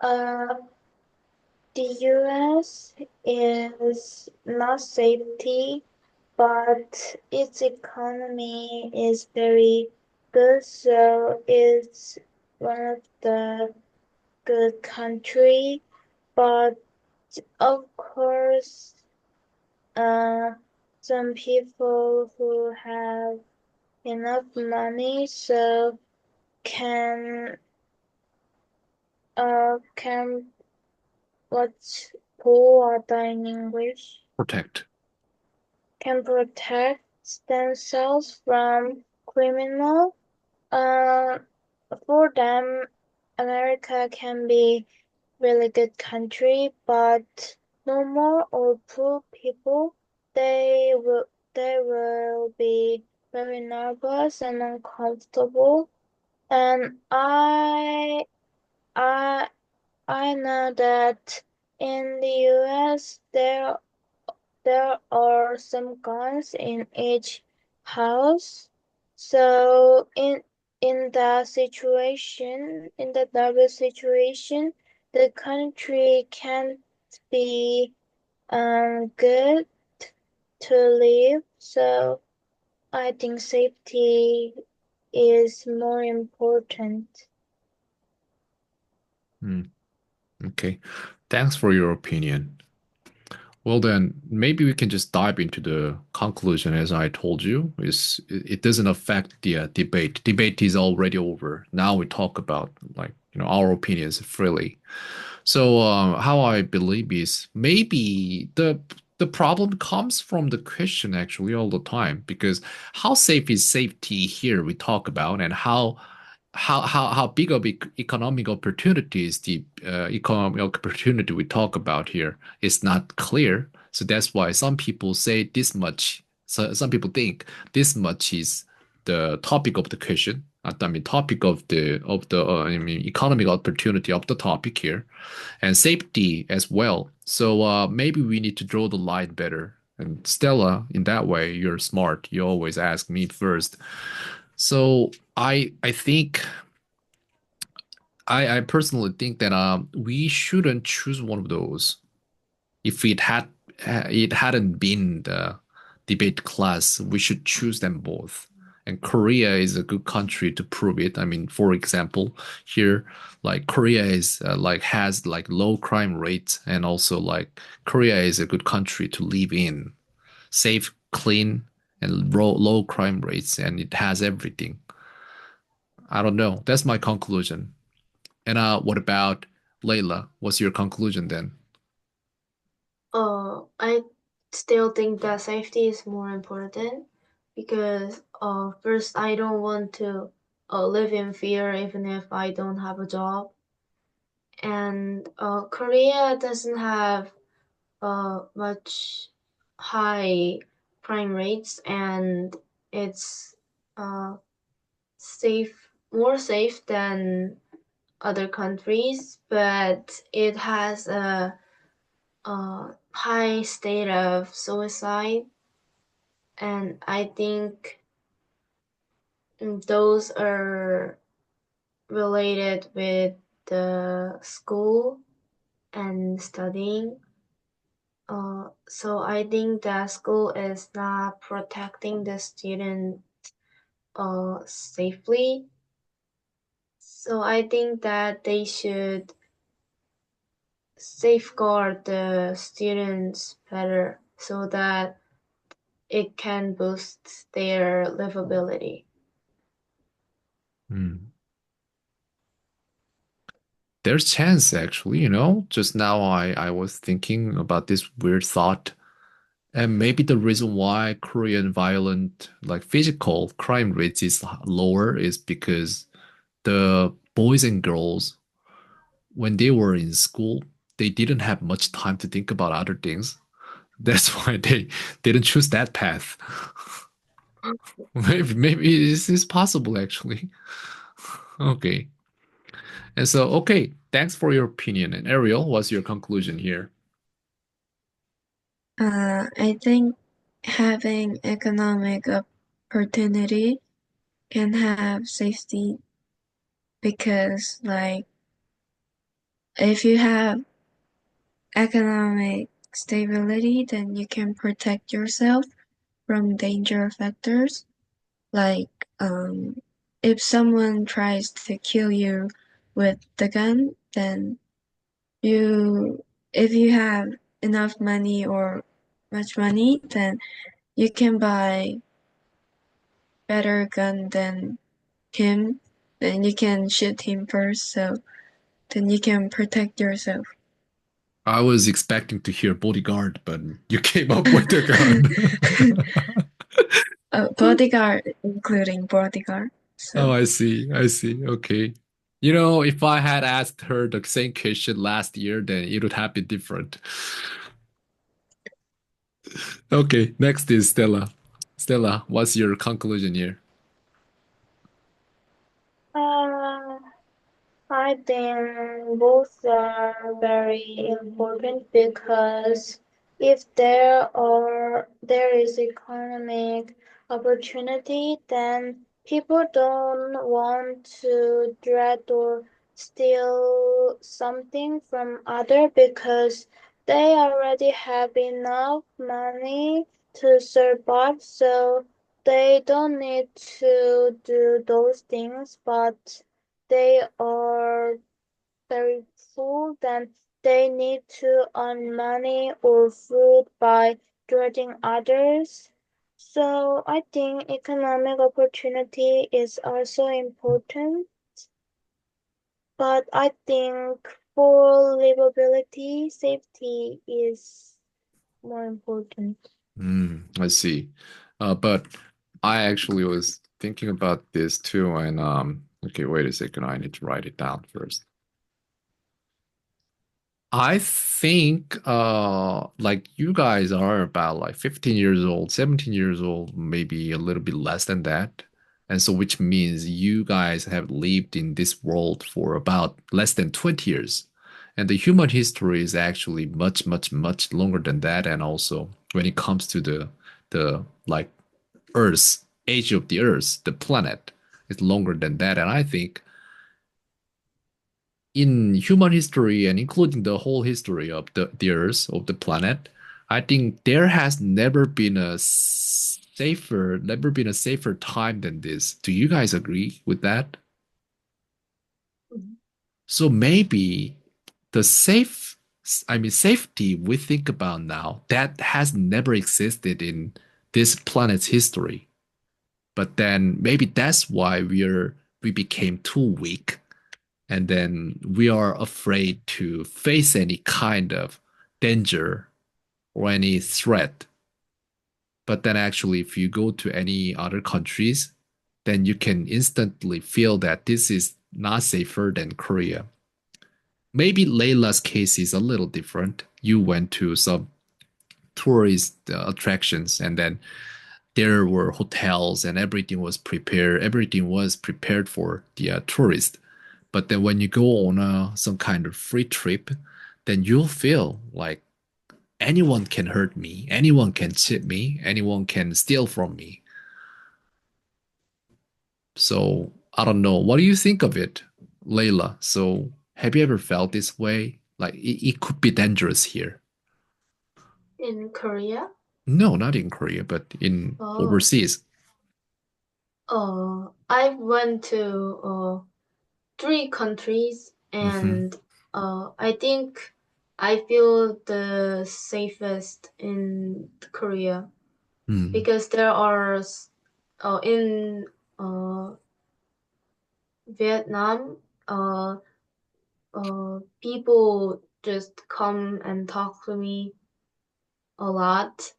B: uh, the US is not safety, but its economy is very good, so it's one of the good country. But of course, some people who have enough money so can can what's poor in English
A: Protect.
B: can protect themselves from criminal. Uh, for them, America can be really good country, but normal or poor people, they will be very nervous and uncomfortable. And I I know that in the US there are some guns in each house. So in that nervous situation, the country can't be good to live. So I think safety is more important.
A: Hmm. Okay. Thanks for your opinion. Well, then maybe we can just dive into the conclusion as I told you. It doesn't affect the debate. Debate is already over. Now we talk about like our opinions freely. So how I believe is maybe the problem comes from the question actually all the time because how safe is safety here we talk about and how big of economic opportunities the economic opportunity we talk about here is not clear. So that's why some people say this much. So some people think this much is the topic of the question. I mean, topic of the I mean, economic opportunity of the topic here, and safety as well. So maybe we need to draw the line better. And Stella, in that way, you're smart. You always ask me first. So I think I personally think that we shouldn't choose one of those. If it hadn't been the debate class, we should choose them both. And Korea is a good country to prove it. I mean, for example, here, like Korea is like has like low crime rates, and also like Korea is a good country to live in, safe, clean, and low crime rates, and it has everything. I don't know. That's my conclusion. And what about Layla? What's your conclusion then?
C: I still think that safety is more important because first I don't want to live in fear even if I don't have a job, and Korea doesn't have much high crime rates, and it's uh, more safe than other countries, but it has a high state of suicide, and I think those are related with the school and studying. So I think that school is not protecting the student safely. So I think that they should safeguard the students better so that it can boost their livability.
A: Hmm. There's chance actually, just now I was thinking about this weird thought. And maybe the reason why Korean violent, like physical crime rates is lower is because the boys and girls, when they were in school, they didn't have much time to think about other things. That's why they didn't choose that path. Maybe this is possible actually. Okay. And so, okay, thanks for your opinion. And Ariel, what's your conclusion here?
D: I think having economic opportunity can have safety because, like, if you have economic stability, then you can protect yourself from danger factors. Like, if someone tries to kill you with the gun, then you, if you have enough money or much money, then you can buy better gun than him. Then you can shoot him first, so then you can protect yourself.
A: I was expecting to hear bodyguard, but you came up with a gun.
D: Bodyguard, including bodyguard.
A: Oh,
D: So
A: I see. I see. Okay. If I had asked her the same question last year, then it would have been different. Okay, next is Stella. Stella, what's your conclusion here?
B: Uh, I think both are very important because if there is economic opportunity, then people don't want to dread or steal something from other because they already have enough money to survive, so they don't need to do those things, but they are very full, then they need to earn money or food by judging others. So I think economic opportunity is also important, but I think for livability, safety is more important.
A: I see. But I actually was thinking about this too, and okay, wait a second. I need to write it down first. I think like you guys are about like 15 years old, 17 years old, maybe a little bit less than that. And so which means you guys have lived in this world for about less than 20 years. And the human history is actually much, much, much longer than that. And also when it comes to the like Earth, age of the Earth, the planet, is longer than that. And I think in human history and including the whole history of the Earth, of the planet, I think there has never been a safer time than this. Do you guys agree with that?
C: Mhm.
A: So maybe the safety we think about now, that has never existed in this planet's history. But then maybe that's why we became too weak, and then we are afraid to face any kind of danger or any threat. But then actually, if you go to any other countries, then you can instantly feel that this is not safer than Korea. Maybe Layla's case is a little different. You went to some tourist attractions, and then there were hotels and everything was prepared. Everything was prepared for the tourist. But then when you go on some kind of free trip, then you'll feel like anyone can hurt me, anyone can cheat me, anyone can steal from me. So I don't know. What do you think of it, Layla? So have you ever felt this way? Like it could be dangerous here.
C: In Korea?
A: No, not in Korea, but in
C: Oh,
A: overseas.
C: I went to 3 countries,
A: Hmm.
C: and I think I feel the safest in Korea
A: Mm.
C: because there are in uh, Vietnam, people just come and talk to me a lot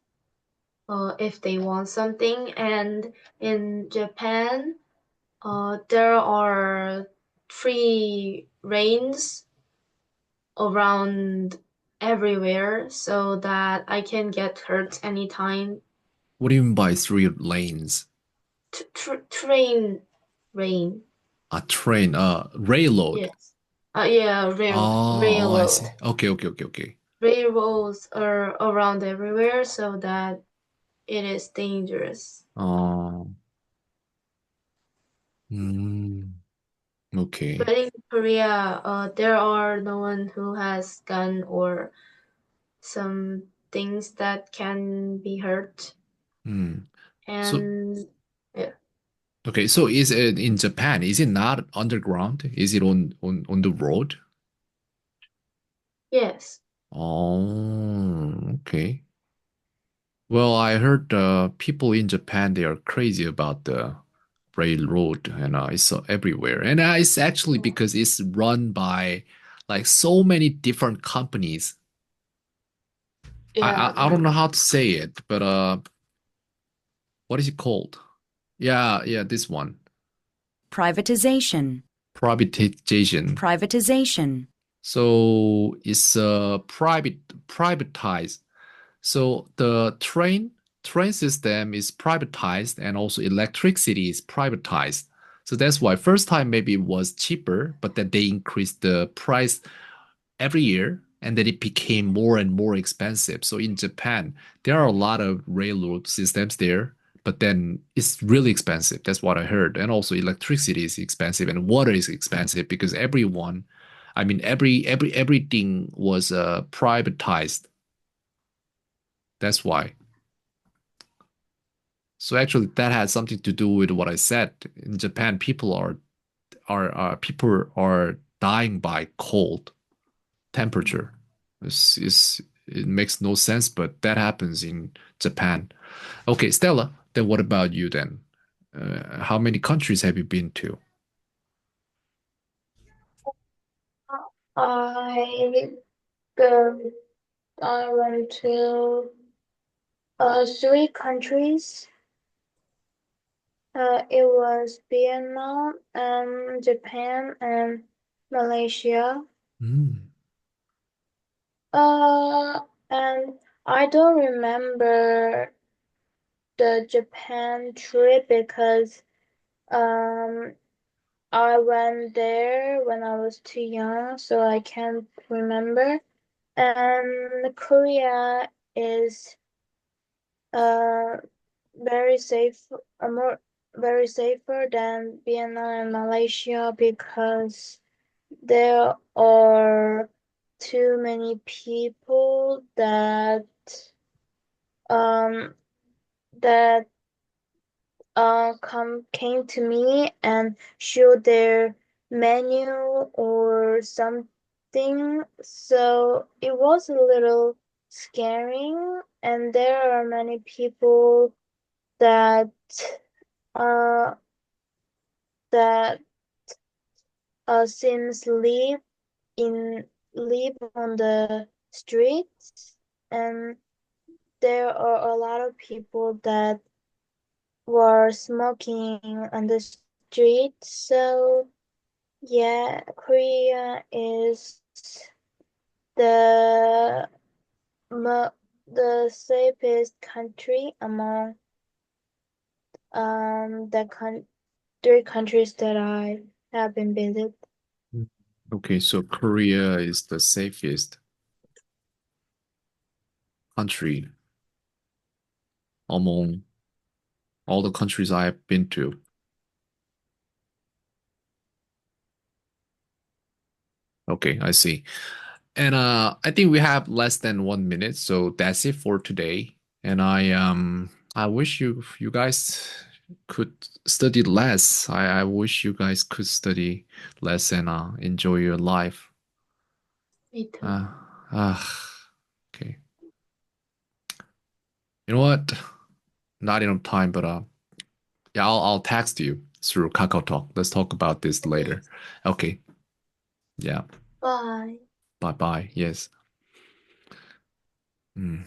C: if they want something, and in Japan, there are free reigns around everywhere so that I can get hurt anytime.
A: What do you mean by three lanes?
C: Train rain.
A: A train, railroad.
C: Yes. Yeah,
A: Oh, I
C: railroad.
A: see. Okay, okay, okay, okay.
C: Railroads are around everywhere so that it is dangerous.
A: Oh,
C: But
A: okay.
C: in Korea, there are no one who has gun or some things that can be hurt.
A: Hmm. So,
C: And yeah,
A: okay, so is it in Japan? Is it not underground? Is it on the road?
C: yes.
A: Oh, okay. Well, I heard people in Japan they are crazy about the railroad, and it's everywhere. And it's actually because it's run by like so many different companies.
C: Yeah.
A: I don't know how to say it, but what is it called? Yeah, yeah, this one.
E: Privatization.
A: Privatization.
E: Privatization.
A: So it's privatized. So the train system is privatized and also electricity is privatized. So that's why first time maybe it was cheaper, but then they increased the price every year and then it became more and more expensive. So in Japan, there are a lot of railroad systems there, but then it's really expensive. That's what I heard. And also electricity is expensive and water is expensive because everything was privatized. That's why. So actually, that has something to do with what I said. In Japan, people are dying by cold. temperature. It makes no sense, but that happens in Japan. Okay, Stella, then what about you then? How many countries have you been to?
B: I go. I went to 3 countries. It was Vietnam and Japan and Malaysia.
A: Mm.
B: And I don't remember the Japan trip because um I went there when I was too young, so I can't remember. And Korea is uh very safe, more very safer than Vietnam and Malaysia because there are too many people um that came to me and showed their menu or something. So it was a little scaring, and there are many people that uh that seems live on the streets, and there are a lot of people that were smoking on the street. So yeah, Korea is the the safest country among the 3 countries that I have been visit.
A: Okay, so Korea is the safest country among all the countries I've been to. Okay, I see. And I think we have less than 1 minute, so that's it for today. And I wish you guys could study less. I wish you guys could study less and enjoy your life.
C: Me too.
A: Uh, okay. You know what? Not enough time, but yeah, I'll text you through Kakao Talk. Let's talk about this later. Okay. Yeah.
B: Bye.
A: Bye bye. Yes. Mm.